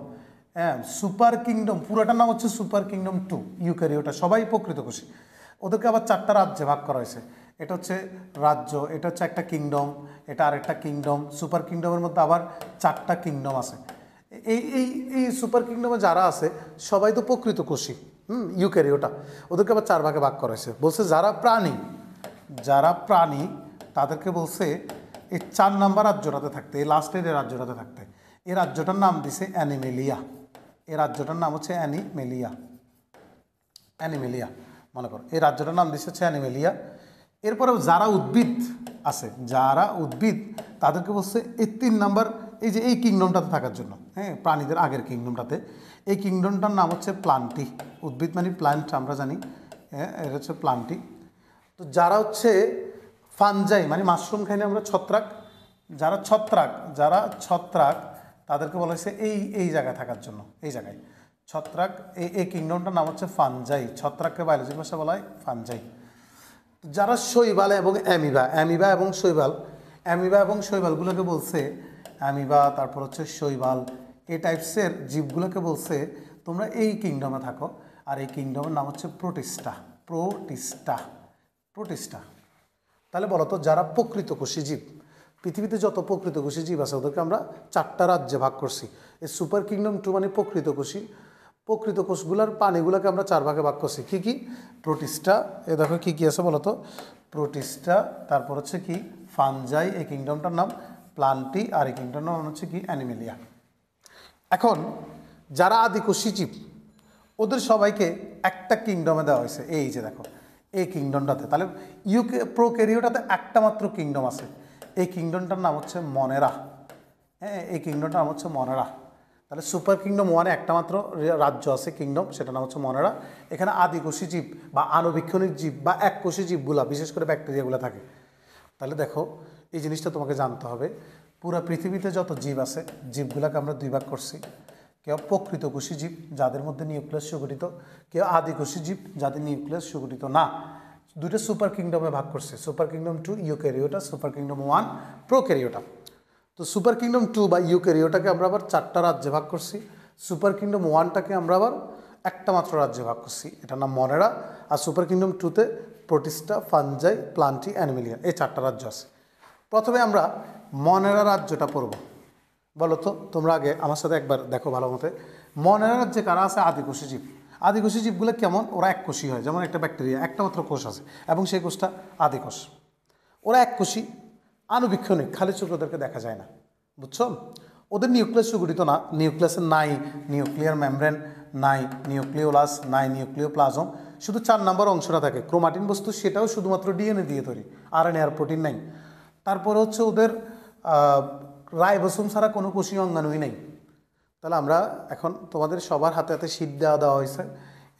হ্যাঁ। সুপার কিংডম পুরোটার নাম হচ্ছে সুপার কিংডম 2, ইউক্যারিওটা সবাই প্রকৃত কোষী। ওদেরকে আবার 4টা রাজ্যে ভাগ করা হয়েছে। এটা হচ্ছে রাজ্য, এটা হচ্ছে একটা কিংডম, এটা আরেকটা কিংডম। সুপার কিংডমের মধ্যে আবার 4টা কিংডম আছে। এই এই এই সুপার কিংডমে যারা আছে সবাই তো প্রকৃত কোষী, ইউক্যারিওটা। ওদেরকে আবার 4 ভাগে ভাগ করা হয়েছে। বলছে যারা প্রাণী, যারা প্রাণী তাদেরকে বলছে এই 4 নাম্বার রাজ্যটাতে থাকতে, এই লাস্টের এই রাজ্যটাতে থাকতে। এই রাজ্যটার নাম দিছে অ্যানিমেলিয়া। এই রাজ্যটার নাম হচ্ছে অ্যানিমেলিয়া, অ্যানিমেলিয়া মনে করো। এই রাজ্যটার নাম দিচ্ছে হচ্ছে অ্যানিমেলিয়া। এরপরেও যারা উদ্ভিদ আছে, যারা উদ্ভিদ, তাদেরকে বলছে এই 3 নাম্বার, এই যে এই কিংডমটাতে থাকার জন্য, হ্যাঁ, প্রাণীদের আগের কিংডমটাতে। এই কিংডমটার নাম হচ্ছে প্লান্টি। উদ্ভিদ মানে প্লান্ট, আমরা জানি, হ্যাঁ, এটা হচ্ছে প্লান্টি। তো যারা হচ্ছে ফানজাই মানে মাশরুম খাই না আমরা, ছত্রাক, যারা ছত্রাক, যারা ছত্রাক তাদেরকে বলা হয়েছে এই জায়গায় থাকার জন্য, এই জায়গায় ছত্রাক। এই কিংডমটার নাম হচ্ছে ফানজাই। ছত্রাককে বায়োলজির ভাষা বলা হয় ফানজাই। যারা শৈবাল এবং অ্যামিবা, অ্যামিবা এবং শৈবাল, অ্যামিবা এবং শৈবালগুলোকে বলছে অ্যামিবা, তারপর হচ্ছে শৈবাল, এই টাইপসের জীবগুলোকে বলছে তোমরা এই কিংডমে থাকো। আর এই কিংডমের নাম হচ্ছে প্রোটিস্টা, প্রোটিস্টা, প্রোটিস্টা। তাহলে বলো তো, যারা প্রকৃত কোষী জীব, পৃথিবীতে যত প্রকৃত কোষী জীব আছে ওদেরকে আমরা 4টা রাজ্যে ভাগ করছি। এই সুপার কিংডম 2 মানে প্রকৃত কোষী। প্রকৃত কোষগুলোর প্রাণীগুলোকে আমরা 4 ভাগে ভাগ করছি। কী কী? প্রোটিস্টা, এ দেখো কী কী আছে বলো তো, প্রোটিস্টা, তারপর হচ্ছে কি ফানজাই, এই কিংডমটার নাম প্লান্টি, আর এই কিংডমটার নাম হচ্ছে কি অ্যানিমেলিয়া। এখন যারা আদিকোষী জীব ওদের সবাইকে একটা কিংডমে দেওয়া হয়েছে, এই যে দেখো এই কিংডমটাতে। তাহলে প্রোক্যারিওটাতে একটা মাত্র কিংডম আছে, এই কিংডমটার নাম হচ্ছে মনেরা, হ্যাঁ, এই কিংডমটার নাম হচ্ছে মনেরা। তাহলে সুপার কিংডম 1-এ একটা মাত্র রাজ্য আছে, কিংডম, সেটা নাম হচ্ছে মনেরা। এখানে আদিকোষী জীব বা আণুবীক্ষণিক জীব বা এককোষী জীবগুলা, বিশেষ করে ব্যাকটেরিয়াগুলো থাকে। তাহলে দেখো এই জিনিসটা তোমাকে জানতে হবে, পুরো পৃথিবীতে যত জীব আছে জীবগুলোকে আমরা 2 ভাগ করছি। কেউ প্রকৃত কোষী জীব যাদের মধ্যে নিউক্লিয়াস সুগঠিত, কেউ আদিকোষী জীব যাদের নিউক্লিয়াস সুগঠিত না। দুইটা সুপার কিংডমে ভাগ করছে, super kingdom 2 Eukaryota, super kingdom 1 prokaryota. তো সুপার কিংডম 2 বা ইউক্যারিওটাকে আমরা আবার 4টা রাজ্যে ভাগ করছি, সুপার কিংডম 1টাকে আমরা আবার একটা মাত্র রাজ্যে ভাগ করছি, এটার নাম মনেরা। আর সুপার কিংডম 2তে প্রোটিস্টা, ফানজাই, প্লান্টি, অ্যানিমেলিয়া, এই 4টা রাজ্য আছে। প্রথমে আমরা মনেরা রাজ্যটা পড়ব। বলো তো তোমরা আগে আমার সাথে একবার দেখো ভালো মতে, মনেরা রাজ্যে কারা আছে? আদিকোষী জীব। আদিকোষী জীবগুলো কেমন? ওরা এককোষী হয়, যেমন একটা ব্যাকটেরিয়া একটা মাত্র কোষ আছে এবং সেই কোষটা আদিকোষ। ওরা এককোষী, আনুবীক্ষণিক, খালি চোখে ওদেরকে দেখা যায় না, বুঝছো? ওদের নিউক্লিয়াস সুগঠিত না, নিউক্লিয়াসের নাই নিউক্লিয়ার মেমব্রেন, নাই নিউক্লিওলাস, নাই নিউক্লিওপ্লাজম, শুধু 4 নম্বর অংশটা থাকে ক্রোমাটিন বস্তু, সেটাও শুধুমাত্র ডিএনএ দিয়ে তৈরি, আরএনএ আর প্রোটিন নাই। তারপরে হচ্ছে ওদের রাইবোসোম ছাড়া কোনো কোষীয় অঙ্গাণুই নেই। তাহলে আমরা এখন তোমাদের সবার হাতে হাতে শীট দেওয়া হয়েছে,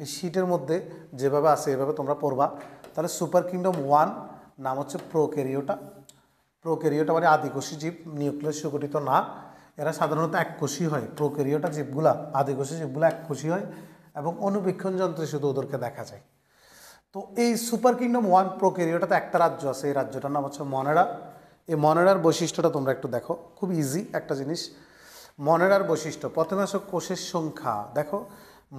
এই শীটের মধ্যে যেভাবে আছে এভাবে তোমরা পড়বা। তাহলে সুপার কিংডম 1 নাম হচ্ছে প্রোক্যারিওটা। প্রোক্যারিওটা মানে আদিকোষী জীব, নিউক্লিয়াস সুগঠিত না, এরা সাধারণত এককোষী হয়। প্রোক্যারিওটা জীবগুলা, আদিকোষী জীবগুলো এককোষী হয় এবং অনুবীক্ষণ যন্ত্রে শুধু ওদেরকে দেখা যায়। তো এই সুপার কিংডম 1 প্রোক্যারিওটাতে একটা রাজ্য আছে, এই রাজ্যটার নাম হচ্ছে মনেরা। এই মনেরার বৈশিষ্ট্যটা তোমরা একটু দেখো, খুব ইজি একটা জিনিস। মনেরার বৈশিষ্ট্য, প্রথমে আসো কোষের সংখ্যা। দেখো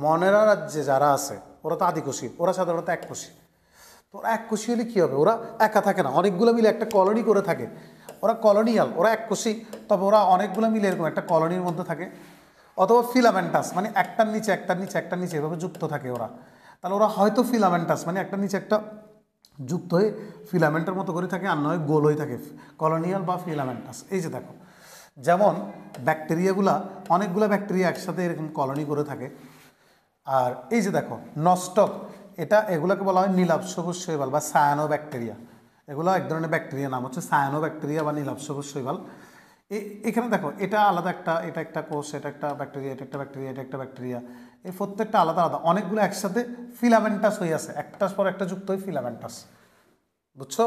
মনেরা রাজ্যে যারা আছে ওরা তো আদিকোষী, ওরা সাধারণত এককোষী। তো ওরা এককোষী হলে কী হবে? ওরা একা থাকে না, অনেকগুলো মিলে একটা কলোনি করে থাকে। ওরা কলোনিয়াল, ওরা এককোষী, তবে ওরা অনেকগুলো মিলে এরকম একটা কলোনির মধ্যে থাকে। অথবা ফিলামেন্টাস, মানে একটার নিচে একটার নিচে একটার নিচে এভাবে যুক্ত থাকে ওরা। তাহলে ওরা হয়তো ফিলামেন্টাস, মানে একটার নিচে একটা যুক্ত হয়ে ফিলামেন্টের মতো করে থাকে, আর নয় গোল হয়ে থাকে, কলোনিয়াল বা ফিলামেন্টাস। এই যে দেখো, যেমন ব্যাকটেরিয়াগুলা, অনেকগুলো ব্যাকটেরিয়া একসাথে এরকম কলোনি করে থাকে। আর এই যে দেখো নস্টক, এগুলোকে বলা হয় নীলাভ সবুজ শৈবাল বা সায়ানো ব্যাকটেরিয়া। এগুলো এক ধরনের ব্যাকটেরিয়া, নাম হচ্ছে সায়ানো ব্যাকটেরিয়া বা নীলাভ সবুজ শৈবাল। এখানে দেখো এটা আলাদা একটা, এটা একটা কোষ, এটা একটা ব্যাকটেরিয়া, এটা একটা ব্যাকটেরিয়া, এটা একটা ব্যাকটেরিয়া, এই প্রত্যেকটা আলাদা আলাদা, অনেকগুলো একসাথে ফিলামেন্টাস হয়ে আছে, একটার পর একটা যুক্ত হয়ে ফিলামেন্টাস, বুঝছো?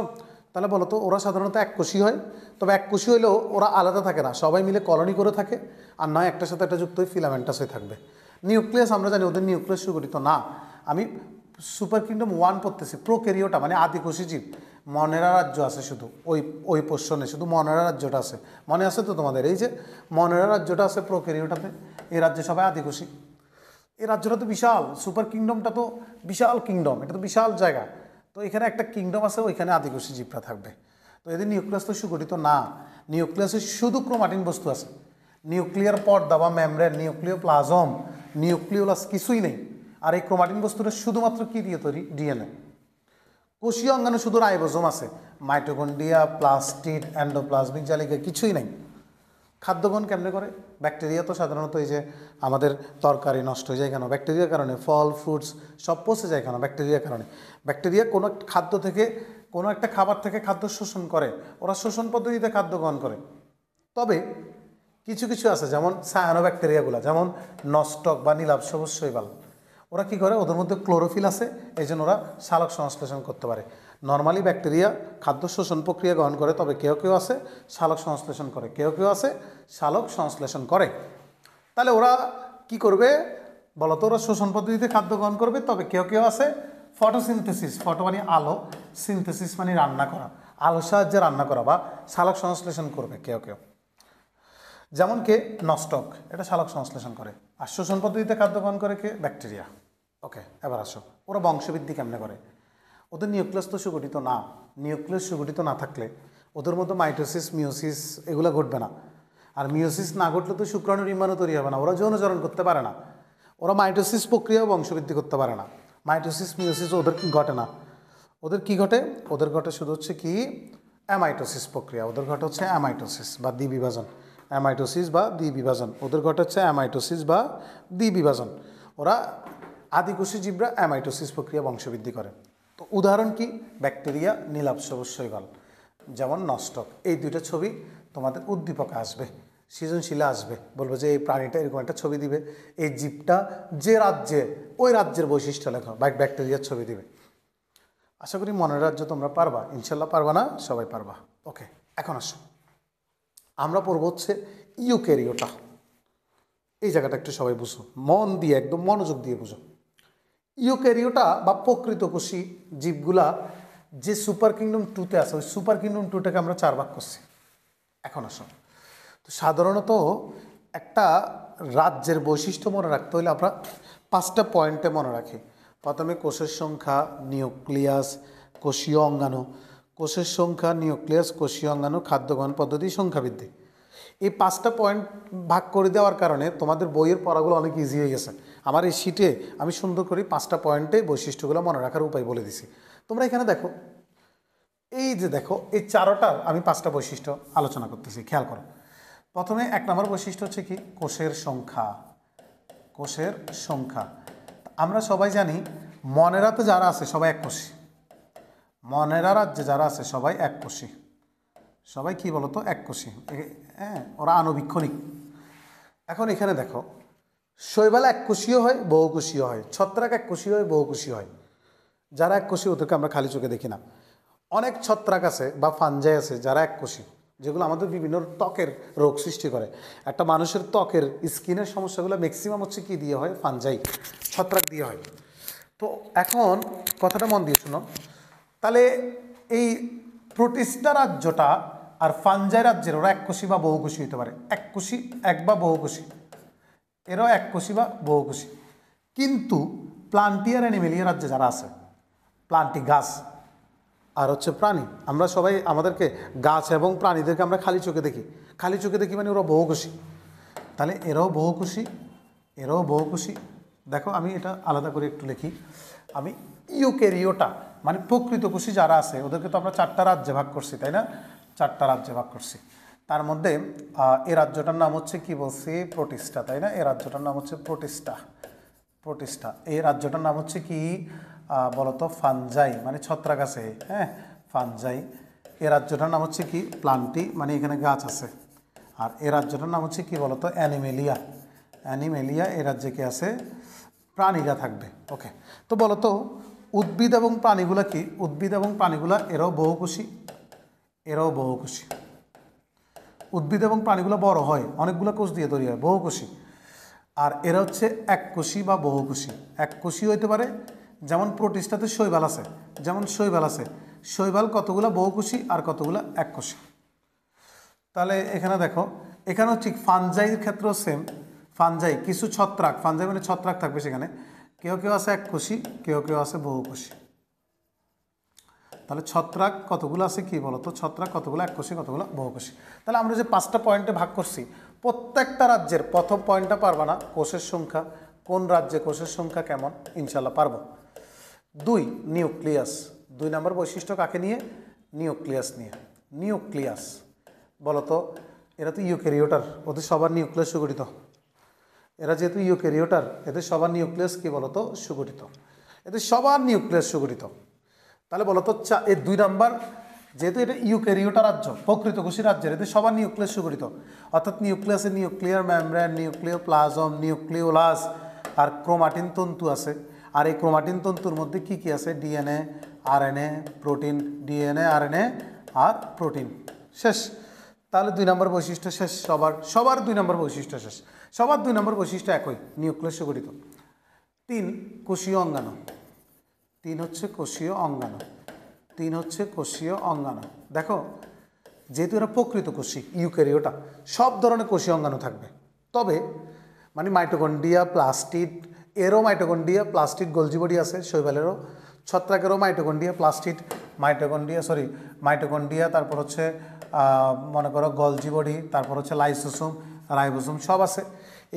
তাহলে বলো তো ওরা সাধারণত এককোষী হয়, তবে এককোষী হইলেও ওরা আলাদা থাকে না, সবাই মিলে কলোনি করে থাকে, আর নয় একটার সাথে একটা যুক্ত হয়ে ফিলামেন্টাস হয়ে থাকবে। নিউক্লিয়াস আমরা জানি ওদের নিউক্লিয়াস সুগঠিত না। আমি সুপার কিংডম 1 পড়তেছি, প্রোক্যারিওটা মানে আদিকোষী জীব, মনেরা রাজ্য আছে শুধু ওই পোর্শনে, শুধু মনেরা রাজ্যটা আছে, মনে আছে তো তোমাদের? এই যে মনেরা রাজ্যটা আছে প্রোক্যারিওটাতে, এই রাজ্যে সবাই আদিকোষী। এই রাজ্যটা তো বিশাল, সুপার কিংডমটা তো বিশাল কিংডম, এটা তো বিশাল জায়গা। তো এখানে একটা কিংডম আছে, ওইখানে আদিকোষী জীবটা থাকবে। তো এদের নিউক্লিয়াস তো সুগঠিত না, নিউক্লিয়াসে শুধু ক্রোমাটিন বস্তু আছে, নিউক্লিয়ার পর্দা বা মেমব্রেন, নিউক্লিওপ্লাজম, নিউক্লিওলাস কিছুই নেই। আর এই ক্রোমাটিন বস্তুটা শুধুমাত্র কি দিয়ে তৈরি? ডিএনএ। কোষীয় অঙ্গাণু শুধু রাইবোসোম আছে, মাইটোকন্ড্রিয়া, প্লাস্টিড, এন্ডোপ্লাজমিক জালিকা কিছুই নেই। খাদ্য গ্রহণ কেমনে করে? ব্যাকটেরিয়া তো সাধারণত এই যে আমাদের তরকারি নষ্ট হয়ে যায় কেন? ব্যাকটেরিয়ার কারণে। ফল ফ্রুটস সব পচে যায় কেন? ব্যাকটেরিয়ার কারণে। ব্যাকটেরিয়া কোনো খাদ্য থেকে, কোনো একটা খাবার থেকে খাদ্য শোষণ করে, ওরা শোষণ পদ্ধতিতে খাদ্য গ্রহণ করে। তবে কিছু কিছু আছে, যেমন সায়ানো ব্যাকটেরিয়াগুলো, যেমন নস্টক বা নীলাভ সবুজ শৈবাল, ওরা কী করে? ওদের মধ্যে ক্লোরোফিল আছে, এই জন্য ওরা সালোক সংশ্লেষণ করতে পারে। নর্মালি ব্যাকটেরিয়া খাদ্য শোষণ প্রক্রিয়া গ্রহণ করে, তবে কেউ কেউ আছে সালোক সংশ্লেষণ করে, কেউ কেউ আছে সালোক সংশ্লেষণ করে। তাহলে ওরা কি করবে বলতো? ওরা শোষণ পদ্ধতিতে খাদ্য গ্রহণ করবে, তবে কেউ কেউ আছে ফটোসিনথেসিস, ফটো মানে আলো, সিনথেসিস মানে রান্না করা, আলোর সাহায্যে রান্না করা বা সালোক সংশ্লেষণ করবে কেউ কেউ। যেমন কে? নস্টক, এটা সালোক সংশ্লেষণ করে। আর শোষণ পদ্ধতিতে খাদ্য গ্রহণ করে কে? ব্যাকটেরিয়া। ওকে, এবার আসো, ওরা বংশবৃদ্ধি কেমনে করে? ওদের নিউক্লিয়াস তো সুগঠিত না, নিউক্লিয়াস সুগঠিত না থাকলে ওদের মধ্যে মাইটোসিস, মিওসিস এগুলো ঘটবে না। আর মিওসিস না ঘটলে তো শুক্রাণু ডিম্বাণু তৈরি হবে না, ওরা যৌনচরণ করতে পারে না, ওরা মাইটোসিস প্রক্রিয়াও বংশবৃদ্ধি করতে পারে না। মাইটোসিস, মিওসিস ওদের ঘটে না। ওদের কি ঘটে? ওদের ঘটে শুধু হচ্ছে কি অ্যামাইটোসিস প্রক্রিয়া, ওদের ঘটে হচ্ছে অ্যামাইটোসিস বা দ্বিবিভাজন, অ্যামাইটোসিস বা দ্বিবিভাজন, ওদের ঘটে হচ্ছে অ্যামাইটোসিস বা দ্বিবিভাজন। ওরা আদিকোষী জীবরা অ্যামাইটোসিস প্রক্রিয়া বংশবৃদ্ধি করে। তো উদাহরণ কি? ব্যাকটেরিয়া, নীলাভ সবুজ শৈবাল, যেমন নস্টক। এই দুইটা ছবি তোমাদের উদ্দীপকে আসবে, সৃজনশীলে আসবে, বলবো যে এই প্রাণীটা এরকম একটা ছবি দিবে, এই জীবটা যে রাজ্যে, ওই রাজ্যের বৈশিষ্ট্য লেখো, বা ব্যাকটেরিয়ার ছবি দিবে। আশা করি মনের রাজ্য তোমরা পারবা, ইনশাল্লাহ পারবা না? সবাই পারবা। ওকে, এখন আসো, আমরা পড়বো হচ্ছে ইউক্যারিওটা। এই জায়গাটা একটু সবাই বুঝো, মন দিয়ে, একদম মনোযোগ দিয়ে বুঝো। ইউক্যারিওটা বা প্রকৃতকোষী জীবগুলা যে সুপার কিংডম 2-তে আছে ওই সুপার কিংডম 2টাকে আমরা 4 ভাগ করছি। এখন আসো, তো সাধারণত একটা রাজ্যের বৈশিষ্ট্য মনে রাখতে হলে আমরা 5টা পয়েন্টে মনে রাখি। প্রথমে কোষের সংখ্যা, নিউক্লিয়াস, কোষীয় অঙ্গাণু। কোষের সংখ্যা, নিউক্লিয়াস, কোষীয় অঙ্গাণু, খাদ্য গ্রহণ পদ্ধতি, সংখ্যা বৃদ্ধি। এই 5টা পয়েন্ট ভাগ করে দেওয়ার কারণে তোমাদের বইয়ের পড়াগুলো অনেক ইজি হয়ে গেছে। আমার এই শিটে আমি সুন্দর করে 5টা পয়েন্টে বৈশিষ্ট্যগুলো মনে রাখার উপায় বলে দিছি। তোমরা এখানে দেখো, এই যে দেখো এই 4টার আমি 5টা বৈশিষ্ট্য আলোচনা করতেছি, খেয়াল করো। প্রথমে 1 নম্বর বৈশিষ্ট্য হচ্ছে কি, কোষের সংখ্যা। কোষের সংখ্যা আমরা সবাই জানি মনেরাতে যারা আছে সবাই এককোষী। মনেরা রাজ্যে যারা আছে সবাই এককোষী। সবাই কি বলতো, এককোষী। হ্যাঁ, ওরা আণুবীক্ষণিক। এখন এখানে দেখো, শৈবাল এককোষীয় হয়, বহুকোষীয় হয়। ছত্রাক এককোষীয় হয়, বহুকোষীয় হয়। যারা এককোষী ওদেরকে আমরা খালি চোখে দেখি না। অনেক ছত্রাক আছে বা ফাঞ্জাই আছে যারা এককোষী, যেগুলো আমাদের বিভিন্ন ত্বকের রোগ সৃষ্টি করে। একটা মানুষের ত্বকের স্কিনের সমস্যাগুলো ম্যাক্সিমাম হচ্ছে কি দিয়ে হয়, ফাঞ্জাই, ছত্রাক দিয়ে হয়। তো এখন কথাটা মন দিয়ে শোনো, তাহলে এই প্রোটিস্টা রাজ্যটা আর ফাঞ্জাই রাজ্যের ওরা এককোষী বা বহুকোষী হতে পারে। এককোষী, এক বা বহুকোষী, এরাও এককোষী বা বহুকোষী। কিন্তু প্লান্টিয়ার অ্যানিমেলিয়া রাজ্যে যারা আছে, প্লান্টি গাছ আর হচ্ছে প্রাণী, আমরা সবাই আমাদেরকে গাছ এবং প্রাণীদেরকে আমরা খালি চোখে দেখি। খালি চোখে দেখি মানে ওরা বহুকোষী। তাহলে এরাও বহুকোষী, এরাও বহুকোষী। দেখো আমি এটা আলাদা করে একটু লিখি। আমি ইউক্যারিওটা মানে প্রকৃত কোষী যারা আছে ওদেরকে তো আমরা 4টা রাজ্যে ভাগ করছি, তাই না? 4টা রাজ্যে ভাগ করছি। তার মধ্যে এই রাজ্যটার নাম হচ্ছে কি বলছি, প্রোটিস্টা, তাই না? এই রাজ্যটার নাম হচ্ছে প্রোটিস্টা। প্রোটিস্টা। এই রাজ্যটার নাম হচ্ছে কি বলতো, ফাঞ্জাই, মানে ছত্রাক আছে। হ্যাঁ, ফাঞ্জাই। এই রাজ্যটার নাম হচ্ছে কি, প্লান্টি, মানে এখানে গাছ আছে। আর এই রাজ্যটার নাম হচ্ছে কি বলতো, অ্যানিমেলিয়া। অ্যানিমেলিয়া। এই রাজ্যে কি আছে, প্রাণীরা থাকবে। ওকে, তো বলতো উদ্ভিদ এবং প্রাণীগুলা কি, উদ্ভিদ এবং প্রাণীগুলা এরাও বহুকোষী, এরাও বহুকোষী। উদ্ভিদ এবং প্রাণীগুলো বড় হয়, অনেকগুলো কোষ দিয়ে তৈরি হয়, বহুকোষী। আর এরা হচ্ছে এককোষী বা বহুকোষী। এককোষী হইতে পারে, যেমন প্রোটিস্টাতে শৈবাল আছে, যেমন শৈবাল আছে। শৈবাল কতগুলো বহুকোষী আর কতগুলো এককোষী। তাহলে এখানে দেখো, এখানেও ঠিক ফাঞ্জাইয়ের ক্ষেত্রেও সেম। ফাঞ্জাই কিছু ছত্রাক, ফাঞ্জাই মানে ছত্রাক থাকবে সেখানে, কেউ কেউ আছে এককোষী, কেউ কেউ আছে বহুকোষী। তাহলে ছত্রাক কতগুলো আছে কি বলতো, ছত্রাক কতগুলো এককোষী, কতগুলো বহুকোষী। তাহলে আমরা যে 5টা পয়েন্টে ভাগ করছি, প্রত্যেকটা রাজ্যের প্রথম পয়েন্টটা পারবা না, কোষের সংখ্যা, কোন রাজ্যে কোষের সংখ্যা কেমন, ইনশাল্লাহ পারবো। 2, নিউক্লিয়াস। 2 নম্বর বৈশিষ্ট্য কাকে নিয়ে, নিউক্লিয়াস নিয়ে। নিউক্লিয়াস বলতো, এরা তো ইউক্যারিওটার, ওদের সবার নিউক্লিয়াস সুগঠিত। এরা যেহেতু ইউক্যারিওটার, এদের সবার নিউক্লিয়াস কি বলতো, সুগঠিত। এদের সবার নিউক্লিয়াস সুগঠিত। তাহলে বলতো এই 2 নম্বর, যেহেতু এটা ইউক্যারিওটা রাজ্য, প্রকৃত কোষী রাজ্যের, এদের সবার নিউক্লিয়াস সুগঠিত। অর্থাৎ নিউক্লিয়াসে নিউক্লিয়ার মেমব্রেন, নিউক্লিওপ্লাজম, নিউক্লিওলাস আর ক্রোমাটিন তন্তু আছে। আর এই ক্রোমাটিন তন্তুর মধ্যে কি কি আছে, DNA, RNA, protein, DNA, RNA আর প্রোটিন। শেষ। তাহলে 2 নম্বর বৈশিষ্ট্য শেষ। সবার 2 নম্বর বৈশিষ্ট্য শেষ। সবার 2 নম্বর বৈশিষ্ট্য একই, নিউক্লিয়াস সুগঠিত। 3, কোষীয় অঙ্গাণু। 3 হচ্ছে কোষীয় অঙ্গাণু। 3 হচ্ছে কোষীয় অঙ্গাণু। দেখো, যেহেতু এরা প্রকৃত কোষী, ইউক্যারিওটা, সব ধরনের কোষীয় অঙ্গাণু থাকবে। তবে মানে মাইটোকন্ড্রিয়া, প্লাস্টিড, এরও মাইটোকন্ড্রিয়া, প্লাস্টিড, গোলজি বডি আছে শৈবালেরও। ছত্রাকেরও মাইটোকন্ড্রিয়া, প্লাস্টিড, মাইটোকন্ড্রিয়া, তারপর হচ্ছে মনে করো গলজি বডি, তারপর হচ্ছে লাইসোসোম, রাইবোসোম সব আছে।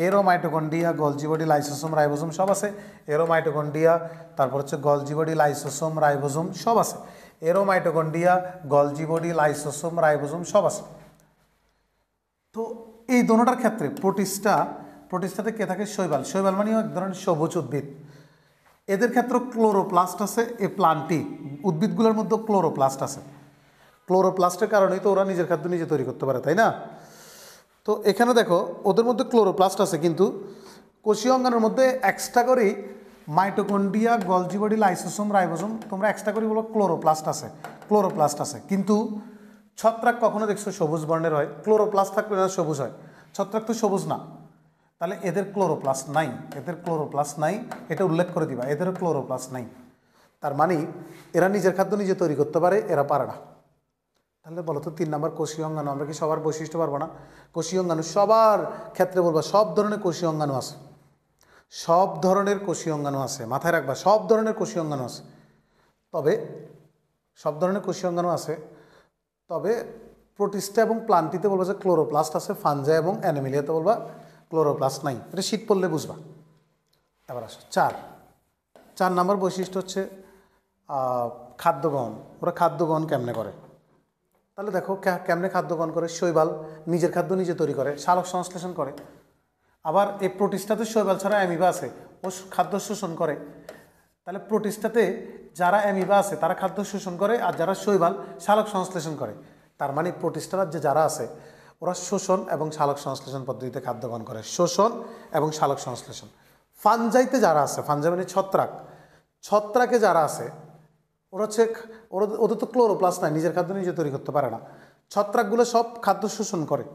এরও mitochondria, Golgi body, lysosome, ribosome সব আছে। এরও মাইটোকন্ড্রিয়া, তারপর হচ্ছে গলজি বডি, লাইসোসোম, রাইবোসোম সব আছে। এরও mitochondria, Golgi body, lysosome, ribosome সব আছে। তো এই দোনোটার ক্ষেত্রে প্রোটিস্টাতে কে থাকে, শৈবাল। শৈবাল মানেও এক ধরনের সবুজ উদ্ভিদ। এদের ক্ষেত্রে ক্লোরোপ্লাস্ট আছে। এই প্লান্টি উদ্ভিদগুলোর মধ্যে ক্লোরোপ্লাস্ট আছে। ক্লোরোপ্লাস্টের কারণেই তো ওরা নিজের খাদ্য নিজে তৈরি করতে পারে, তাই না? তো এখানে দেখো, ওদের মধ্যে ক্লোরোপ্লাস্ট আছে, কিন্তু কোষীয় অঙ্গাণুর মধ্যে এক্সট্রা করেই mitochondria, Golgi body, lysosome, ribosome, তোমরা এক্সট্রা করে বলো ক্লোরোপ্লাস্ট আছে। ক্লোরোপ্লাস্ট আছে। কিন্তু ছত্রাক কখনো দেখছো সবুজ বর্ণের হয়, ক্লোরোপ্লাস্ট থাকলে না সবুজ হয়, ছত্রাক তো সবুজ না। তাহলে এদের ক্লোরোপ্লাস্ট নাই, এদের ক্লোরোপ্লাস্ট নাই, এটা উল্লেখ করে দিবা, এদেরও ক্লোরোপ্লাস্ট নাই। তার মানে এরা নিজের খাদ্য নিজে তৈরি করতে পারে, এরা পারে না। তাহলে বলো তো 3 নম্বর কোষীয় অঙ্গাণু, আমরা কি সবার বৈশিষ্ট্য পারবো না? কোষীয় অঙ্গাণু সবার ক্ষেত্রে বলবো, সব ধরনের কোষীয় অঙ্গাণু আছে, সব ধরনের কোষীয় অঙ্গাণু আছে, মাথায় রাখবা সব ধরনের কোষীয় অঙ্গাণু আছে। তবে সব ধরনের কোষীয় অঙ্গাণু আছে, তবে প্রোটিস্টা এবং প্লান্টিতে বলবো যে ক্লোরোপ্লাস্ট আছে, ফানজাই এবং অ্যানিমেলিয়াতে বলবা ক্লোরোপ্লাস্ট নাই। এটা শীত পড়লে বুঝবা। এবার আসো 4 নম্বর বৈশিষ্ট্য হচ্ছে খাদ্য গ্রহণ। ওরা খাদ্য গ্রহণ কেমনে করে? তাহলে দেখো কেমনে খাদ্য গ্রহণ করে। শৈবাল নিজের খাদ্য নিজে তৈরি করে, সালোক সংশ্লেষণ করে। আবার এই প্রোটিস্টাতে শৈবাল ছাড়া অ্যামিবা আছে, ও খাদ্য শোষণ করে। তাহলে প্রোটিস্টাতে যারা অ্যামিবা আছে তারা খাদ্য শোষণ করে, আর যারা শৈবাল সালোক সংশ্লেষণ করে। তার মানে প্রোটিস্টার যে যারা আছে ওরা শোষণ এবং সালোক সংশ্লেষণ পদ্ধতিতে খাদ্য গ্রহণ করে, শোষণ এবং সালোক সংশ্লেষণ। ফানজাইতে যারা আছে, ফানজাই মানে ছত্রাকে যারা আছে ওরা হচ্ছে, ওদের তো ক্লোরোপ্লাস্ট নাই, নিজের খাদ্য নিজে তৈরি করতে পারে না। ছত্রাকগুলো সব খাদ্য শোষণ করে,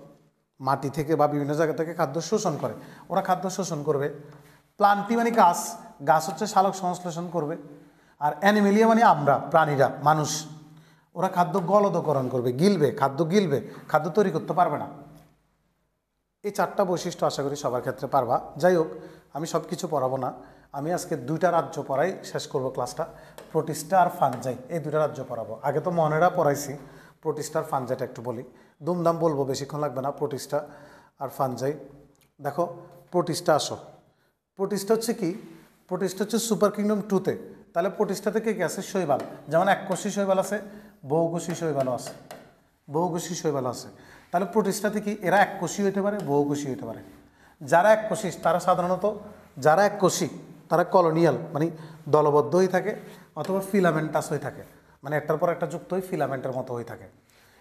মাটি থেকে বা বিভিন্ন জায়গা থেকে খাদ্য শোষণ করে, ওরা খাদ্য শোষণ করবে। প্লান্টি মানে গাছ হচ্ছে সালোক সংশ্লেষণ করবে। আর অ্যানিমেলিয়া মানে আমরা, প্রাণীরা, মানুষ, ওরা খাদ্য গলদকরণ করবে, খাদ্য গিলবে, খাদ্য তৈরি করতে পারবে না। এই 4টা বৈশিষ্ট্য আশা করি সবার ক্ষেত্রে পারবা। যাই হোক, আমি সব কিছু পড়াবো না, আমি আজকে 2টা রাজ্য পড়াই শেষ করব ক্লাসটা। প্রোটিস্টা আর ফানজাই, এই 2টা রাজ্য পড়াবো। আগে তো মনেরা পড়াইছি, প্রোটিস্টা আর ফানজাইটা একটু বলি, দুমদাম বলবো, বেশিক্ষণ লাগবে না। প্রোটিস্টা আর ফানজাই, দেখো প্রোটিস্টা আসো। প্রোটিস্টা হচ্ছে কি? প্রোটিস্টা হচ্ছে সুপার কিংডম 2তে। তাহলে প্রোটিস্টা থেকে কি আছে? শৈবাল। যেমন এককোষী শৈবাল আছে, বহুকোষী শৈবালও আছে, বহুকোষী শৈবালও আছে। তাহলে প্রোটিস্টাতে কি এরা এককোষী হইতে পারে, বহুকোষী হইতে পারে। যারা এককোষী তারা সাধারণত, যারা এককোষী তারা কলোনিয়াল মানে দলবদ্ধ হয়ে থাকে, অথবা ফিলামেন্টাস হয়ে থাকে, মানে একটার পর একটা যুক্ত হয়ে ফিলামেন্টের মতো হয়ে থাকে।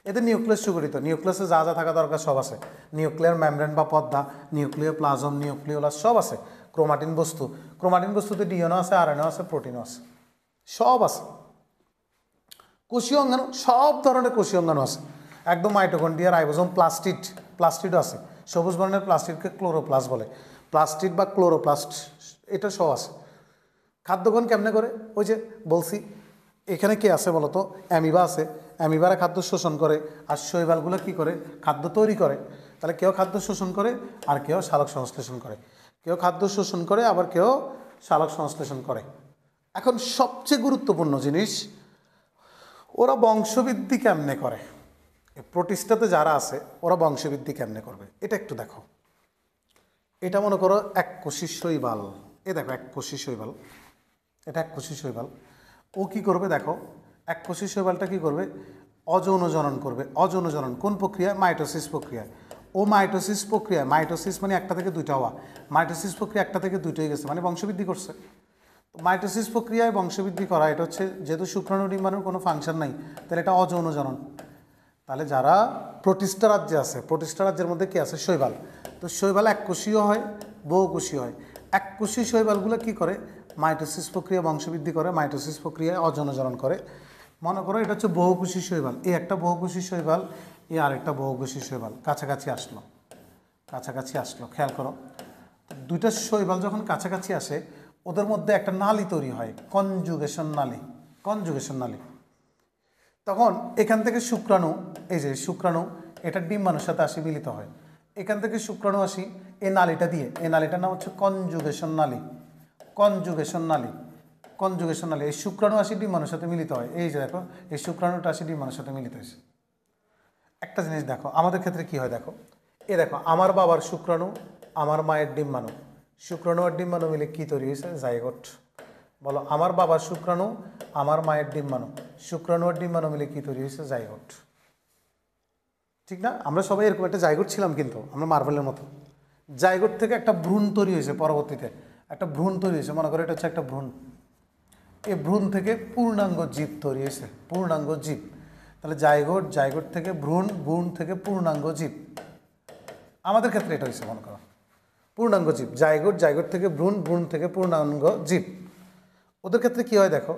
এদের নিউক্লিয়াস সুগঠিত, নিউক্লিয়াসে যা যা থাকা দরকার সব আছে। নিউক্লিয়ার মেমব্রেন বা পর্দা, নিউক্লিয়ার প্লাজম, নিউক্লিওলাস সব আছে। ক্রোমাটিন বস্তুতে ডিএনও আছে, আরএনও আছে, প্রোটিনও আছে, সব আছে। কোষীয় অঙ্গাণু, সব ধরনের কোষীয় অঙ্গাণু আছে, একদম মাইটোকন্ড্রিয়া, রাইবোজোম, প্লাস্টিডও আছে। সবুজ বর্ণের প্লাস্টিডকে ক্লোরোপ্লাস্ট বলে, প্লাস্টিড বা ক্লোরোপ্লাস্ট, এটা সব আছে। খাদ্যগ্রহণ কেমনে করে? ওই যে বলছি, এখানে কে আছে বলতো? অ্যামিবা আছে, অ্যামিবারা খাদ্য শোষণ করে, আর শৈবালগুলো কি করে? খাদ্য তৈরি করে। তাহলে কেউ খাদ্য শোষণ করে আর কেউ সালোক সংশ্লেষণ করে, কেউ খাদ্য শোষণ করে আবার কেউ সালোক সংশ্লেষণ করে। এখন সবচেয়ে গুরুত্বপূর্ণ জিনিস, ওরা বংশবৃদ্ধি কেমনে করে? প্রোটিস্টাতে যারা আছে ওরা বংশবৃদ্ধি কেমনে করবে এটা একটু দেখো। এটা মনে করো এককোষী শৈবাল, দেখো এককোষী শৈবাল, এটা এককোষী শৈবাল। ও কি করবে দেখো, এককোষী শৈবালটা কি করবে? অযৌন জনন করবে। অযৌন জনন কোন প্রক্রিয়া? মাইটোসিস প্রক্রিয়ায়। ও মাইটোসিস প্রক্রিয়ায়, মাইটোসিস মানে একটা থেকে দুইটা হওয়া, মাইটোসিস প্রক্রিয়া একটা থেকে দুইটা হয়ে গেছে, মানে বংশবৃদ্ধি করছে। মাইটোসিস প্রক্রিয়ায় বংশবৃদ্ধি করা, এটা হচ্ছে যেহেতু শুক্রাণু ডিম্বাণুর কোনো ফাংশন নাই, তাহলে এটা অযৌন জনন। তাহলে যারা প্রোটিস্টা রাজ্যে আছে, প্রোটিস্টা রাজ্যের মধ্যে কি আছে? শৈবাল। তো শৈবাল এককোষীয় হয়, বহুকোষীয় হয়। এককোষী শৈবালগুলো কি করে? মাইটোসিস প্রক্রিয়া বংশবৃদ্ধি করে, মাইটোসিস প্রক্রিয়ায় অযৌন জনন করে। মনে করো এটা হচ্ছে বহুকোষী শৈবাল, এই একটা বহুকোষী শৈবাল, এই আরেকটা বহুকোষী শৈবাল, কাছাকাছি আসলো। খেয়াল করো, দুইটা শৈবাল যখন কাছাকাছি আসে ওদের মধ্যে একটা নালী তৈরি হয়, কনজুগেশন নালী। তখন এখান থেকে শুক্রাণু, এই যে শুক্রাণু, এটা ডিম্বাণুর সাথে আসি, মিলিত হয়। এখান থেকে শুক্রাণু আসি এই নালীটা দিয়ে, এই নালীটার নাম হচ্ছে কনজুগেশন নালী। এই শুক্রাণু আসি ডিম্বাণুর সাথে মিলিত হয়। এই যে দেখো, এই শুক্রাণুটা আসি ডিম্বাণুর সাথে মিলিত হয়েছে। একটা জিনিস দেখো আমাদের ক্ষেত্রে কি হয়, দেখো দেখো, আমার বাবার শুক্রাণু, আমার মায়ের ডিম্বাণু, শুক্রাণু আর ডিম্বাণু মিলে কি তৈরি হয়েছে? জাইগোট। বলো, আমার বাবার শুক্রাণু, আমার মায়ের ডিম্বাণু, শুক্রাণু আর ডিম্বাণু মিলে কি তৈরি হয়েছে? জাইগোট। ঠিক না? আমরা সবাই এরকম একটা জাইগোট ছিলাম, কিন্তু আমরা মার্বেলের মতো। জাইগোট থেকে একটা ভ্রূণ তৈরি হয়েছে, পরবর্তীতে একটা ভ্রূণ তৈরি হয়েছে, মনে করো এটা হচ্ছে একটা ভ্রূণ। এই ভ্রূণ থেকে পূর্ণাঙ্গ জীব তৈরি হয়েছে, পূর্ণাঙ্গ জীব। তাহলে জাইগোট থেকে ভ্রূণ থেকে পূর্ণাঙ্গ জীব। আমাদের ক্ষেত্রে এটা হয়েছে, মনে করো পূর্ণাঙ্গ জীব। জাইগোট থেকে ভ্রূণ থেকে পূর্ণাঙ্গ জীব। ওদের ক্ষেত্রে কি হয় দেখো,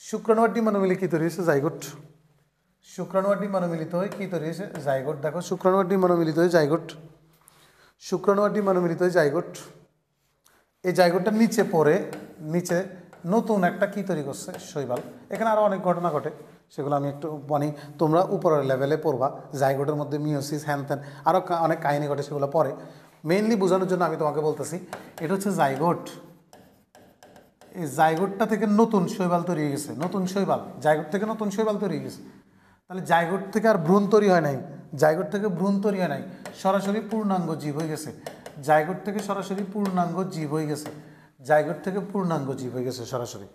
শুক্রাণু আর ডিম্বাণু মিলে কি তৈরি হয়েছে? জাইগোট। শুক্রাণু আর ডিম্বাণু মিলিত হয়ে কি তৈরি হয়েছে? জাইগোট। দেখো, শুক্রাণু আর ডিম্বাণু মিলিত হয়ে জাইগোট, এই জাইগোটটা নিচে পড়ে, নিচে নতুন একটা কী তৈরি করছে, শৈবাল। এখানে আরও অনেক ঘটনা ঘটে, সেগুলো আমি একটু মানে তোমরা উপরের লেভেলে পড়বা, জাইগোটের মধ্যে মিওসিস হ্যান ত্যান আরও অনেক কাহিনী ঘটে, সেগুলো পরে। মেইনলি বোঝানোর জন্য আমি তোমাকে বলতেছি, এটা হচ্ছে জাইগোট। এই জাইগোটটা থেকে নতুন শৈবাল তৈরি হয়ে গেছে, নতুন শৈবাল, জাইগোট থেকে নতুন শৈবাল তৈরি হয়ে গেছে। তাহলে জাইগোট থেকে আর ভ্রূণ তৈরি হয় নাই, জাইগোট থেকে ভ্রূণ তৈরি হয় নাই, সরাসরি পূর্ণাঙ্গ জীব হয়ে গেছে। জাইগোট থেকে সরাসরি পূর্ণাঙ্গ জীব হয়ে গেছে, জাইগোট থেকে পূর্ণাঙ্গ জীব হয়ে গেছে সরাসরি।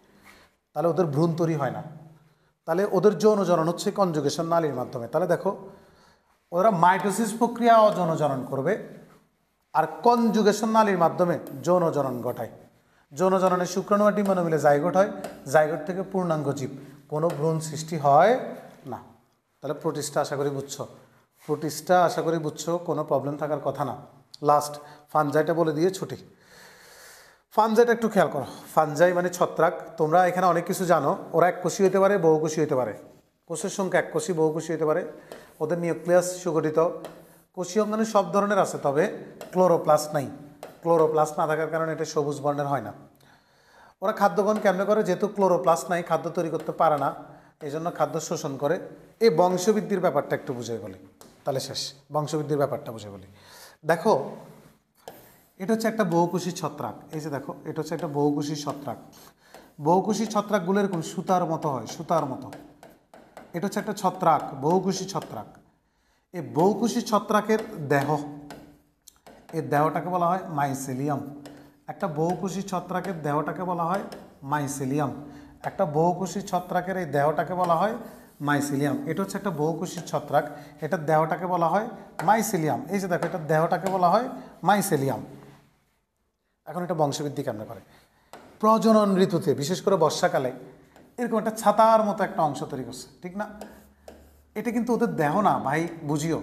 তাহলে ওদের ভ্রূণ তৈরি হয় না। তাহলে ওদের যৌনজনন হচ্ছে কনজুগেশন নালীর মাধ্যমে। তাহলে দেখো, ওরা মাইটোসিস প্রক্রিয়া অযৌনজনন করবে, আর কনজুগেশন নালীর মাধ্যমে যৌনজনন ঘটায়। যৌনজননে শুক্রাণু আর ডিম্বাণু মিলে জাইগোট হয়, জাইগোট থেকে পূর্ণাঙ্গ জীব, কোনো ভ্রূণ সৃষ্টি হয় না। তাহলে প্রোটিস্টা আশা করি বুঝছো, প্রোটিস্টা আশা করি বুঝছো, কোনো প্রবলেম থাকার কথা না। লাস্ট ফানজাইটা বলে দিয়ে ছুটি। ফানজাইটা একটু খেয়াল করো, ফানজাই মানে ছত্রাক। তোমরা এখানে অনেক কিছু জানো, ওরা এককোষী হতে পারে, বহুকোষী হতে পারে। কোষের সংখ্যা এককোষী, বহুকোষী হতে পারে। ওদের নিউক্লিয়াস সুগঠিত, কোষীয় অঙ্গাণু সব ধরনের আছে, তবে ক্লোরোপ্লাস্ট নাই। ক্লোরোপ্লাস্ট না থাকার কারণে এটা সবুজ বর্ণের হয় না। ওরা খাদ্য গ্রহণ কেমনে করে, যেহেতু ক্লোরোপ্লাস্ট নাই, খাদ্য তৈরি করতে পারে না, এই জন্য খাদ্য শোষণ করে। এই বংশবৃদ্ধির ব্যাপারটা একটু বুঝে বলি, তাহলে শেষ। বংশবৃদ্ধির ব্যাপারটা বুঝে বলি। দেখো, এটা হচ্ছে একটা বহুকোষী ছত্রাক। এই যে দেখো, এটা হচ্ছে একটা বহুকোষী ছত্রাক। বহুকোষী ছত্রাকগুলো এরকম সুতার মতো হয়, সুতার মতো। এটা হচ্ছে একটা ছত্রাক, বহুকোষী ছত্রাক। এই বহুকোষী ছত্রাকের দেহ, এই দেহটাকে বলা হয় মাইসেলিয়াম। একটা বহুকোষী ছত্রাকের দেহটাকে বলা হয় মাইসেলিয়াম। একটা বহুকোষী ছত্রাকের এই দেহটাকে বলা হয় মাইসেলিয়াম। এটা হচ্ছে একটা বহুকোষী ছত্রাক, এটার দেহটাকে বলা হয় মাইসেলিয়াম। এই যে দেখো, এটার দেহটাকে বলা হয় মাইসেলিয়াম। এখন এটা বংশবৃদ্ধি কেমনে করে, প্রজনন ঋতুতে, বিশেষ করে বর্ষাকালে এরকম একটা ছাতার মতো একটা অংশ তৈরি করছে, ঠিক না? এটা কিন্তু ওদের দেহ না ভাই, বুঝিও।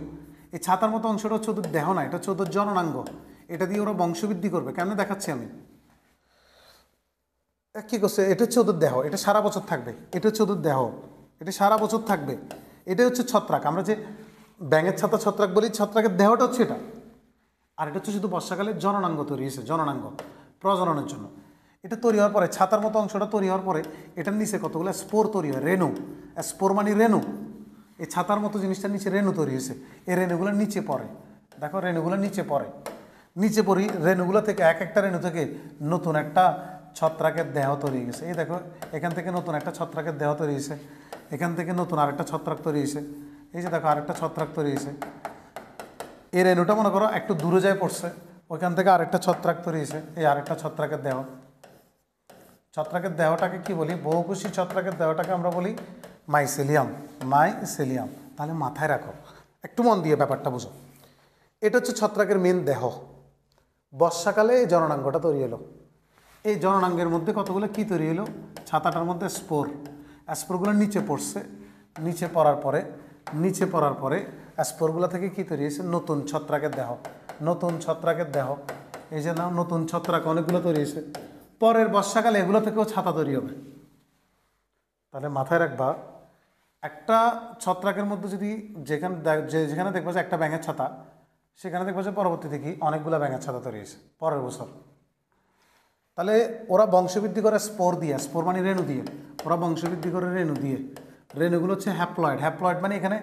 এই ছাতার মতো অংশটা হচ্ছে ওদের দেহ না, এটা হচ্ছে ওদের জননাঙ্গ। এটা দিয়ে ওরা বংশবৃদ্ধি করবে। কেমনে দেখাচ্ছি আমি, কী করছে, এটা হচ্ছে ওদের দেহ, এটা সারা বছর থাকবে। এটা হচ্ছে ওদের দেহ, এটা সারা বছর থাকবে। এটা হচ্ছে ছত্রাক। আমরা যে ব্যাঙের ছাতা ছত্রাক বলি, ছত্রাকের দেহটা হচ্ছে এটা। আর এটা হচ্ছে শুধু বর্ষাকালে জননাঙ্গ তৈরি হয়েছে, জননাঙ্গ প্রজননের জন্য। এটা তৈরি হওয়ার পরে, ছাতার মতো অংশটা তৈরি হওয়ার পরে, এটার নিচে কতগুলো স্পোর তৈরি হয়, রেণু। স্পোর মানে রেণু। এই ছাতার মতো জিনিসটার নিচে রেণু তৈরি হয়েছে, এই রেণুগুলো নিচে পড়ে। দেখো, রেণুগুলো নিচে পড়ে, নিচে পড়ি, রেণুগুলো থেকে এক একটা রেণু থেকে নতুন একটা ছত্রাকের দেহ তৈরি হয়ে গেছে। এই দেখো, এখান থেকে নতুন একটা ছত্রাকের দেহ তৈরি হয়েছে, এখান থেকে নতুন আরেকটা ছত্রাক তৈরি হয়েছে। এই যে দেখো, আরেকটা ছত্রাক তৈরি হয়েছে। এই রেণুটা মনে করো একটু দূরে যায় পড়ছে, ওইখান থেকে আরেকটা ছত্রাক তৈরি হয়েছে, এই আরেকটা ছত্রাকের দেহ। ছত্রাকের দেহটাকে কি বলি, বহুকোষী ছত্রাকের দেহটাকে আমরা বলি মাইসেলিয়াম, মাইসেলিয়াম। তাহলে মাথায় রাখো, একটু মন দিয়ে ব্যাপারটা বুঝো। এটা হচ্ছে ছত্রাকের মেন দেহ। বর্ষাকালে এই জননাঙ্গটা তৈরি হলো। এই জননাঙ্গের মধ্যে কতগুলো কি তৈরি হলো, ছাতাটার মধ্যে স্পোর। স্পোরগুলো নিচে পড়ছে, নিচে পড়ার পরে স্পোরগুলো থেকে কি তৈরি হয়েছে, নতুন ছত্রাকের দেহ, নতুন ছত্রাকের দেহ। এই যে না, নতুন ছত্রাক অনেকগুলো তৈরি হয়েছে। পরের বর্ষাকালে এগুলো থেকেও ছাতা তৈরি হবে। তাহলে মাথায় রাখবা, একটা ছত্রাকের মধ্যে যদি যেখানে দেখবা যে একটা ব্যাঙের ছাতা, সেখানে দেখবা যে পরবর্তীতে কি অনেকগুলো ব্যাঙের ছাতা তৈরি হয়েছে পরের বছর। তাহলে ওরা বংশবৃদ্ধি করে স্পোর দিয়ে, স্পোর মানে রেণু দিয়ে। ওরা বংশবৃদ্ধি করে রেণু দিয়ে। রেণুগুলো হচ্ছে হ্যাপ্লয়েড। হ্যাপ্লয়েড মানে এখানে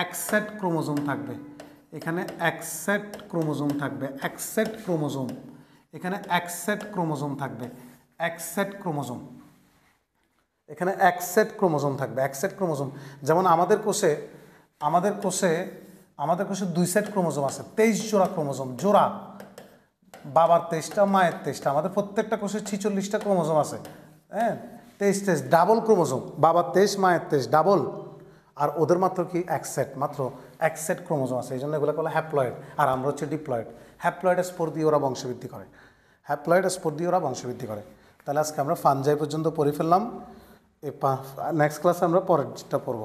এক সেট ক্রোমোজোম থাকবে, এখানে এক সেট ক্রোমোজোম থাকবে, এক সেট ক্রোমোজোম, এখানে এক সেট ক্রোমোজোম থাকবে, এক সেট ক্রোমোজোম, এখানে এক সেট ক্রোমোজোম থাকবে, এক সেট ক্রোমোজোম। যেমন আমাদের কোষে 2 সেট ক্রোমোজোম আছে, 23 জোড়া ক্রোমোজোম, জোড়া। বাবার 23টা, মায়ের 23টা। আমাদের প্রত্যেকটা কোষে 46টা ক্রোমোজোম আছে, হ্যাঁ, 23 ডাবল ক্রোমোজোম। বাবার 23, মায়ের 23, ডাবল। আর ওদের মাত্র কি মাত্র এক সেট ক্রোমোজোম আছে, এই জন্য এগুলো বলে হ্যাপ্লয়েড। আর আমরা হচ্ছে ডিপ্লয়েড। হ্যাপ্লয়েড স্পোর দিয়ে ওরা বংশবৃদ্ধি করে, হ্যাপ্লয়েড স্পোর দিয়ে ওরা বংশবৃদ্ধি করে। তাহলে আজকে আমরা ফানজাই পর্যন্ত পড়ে ফেললাম। নেক্সট ক্লাসে আমরা পরেরটা পড়ব।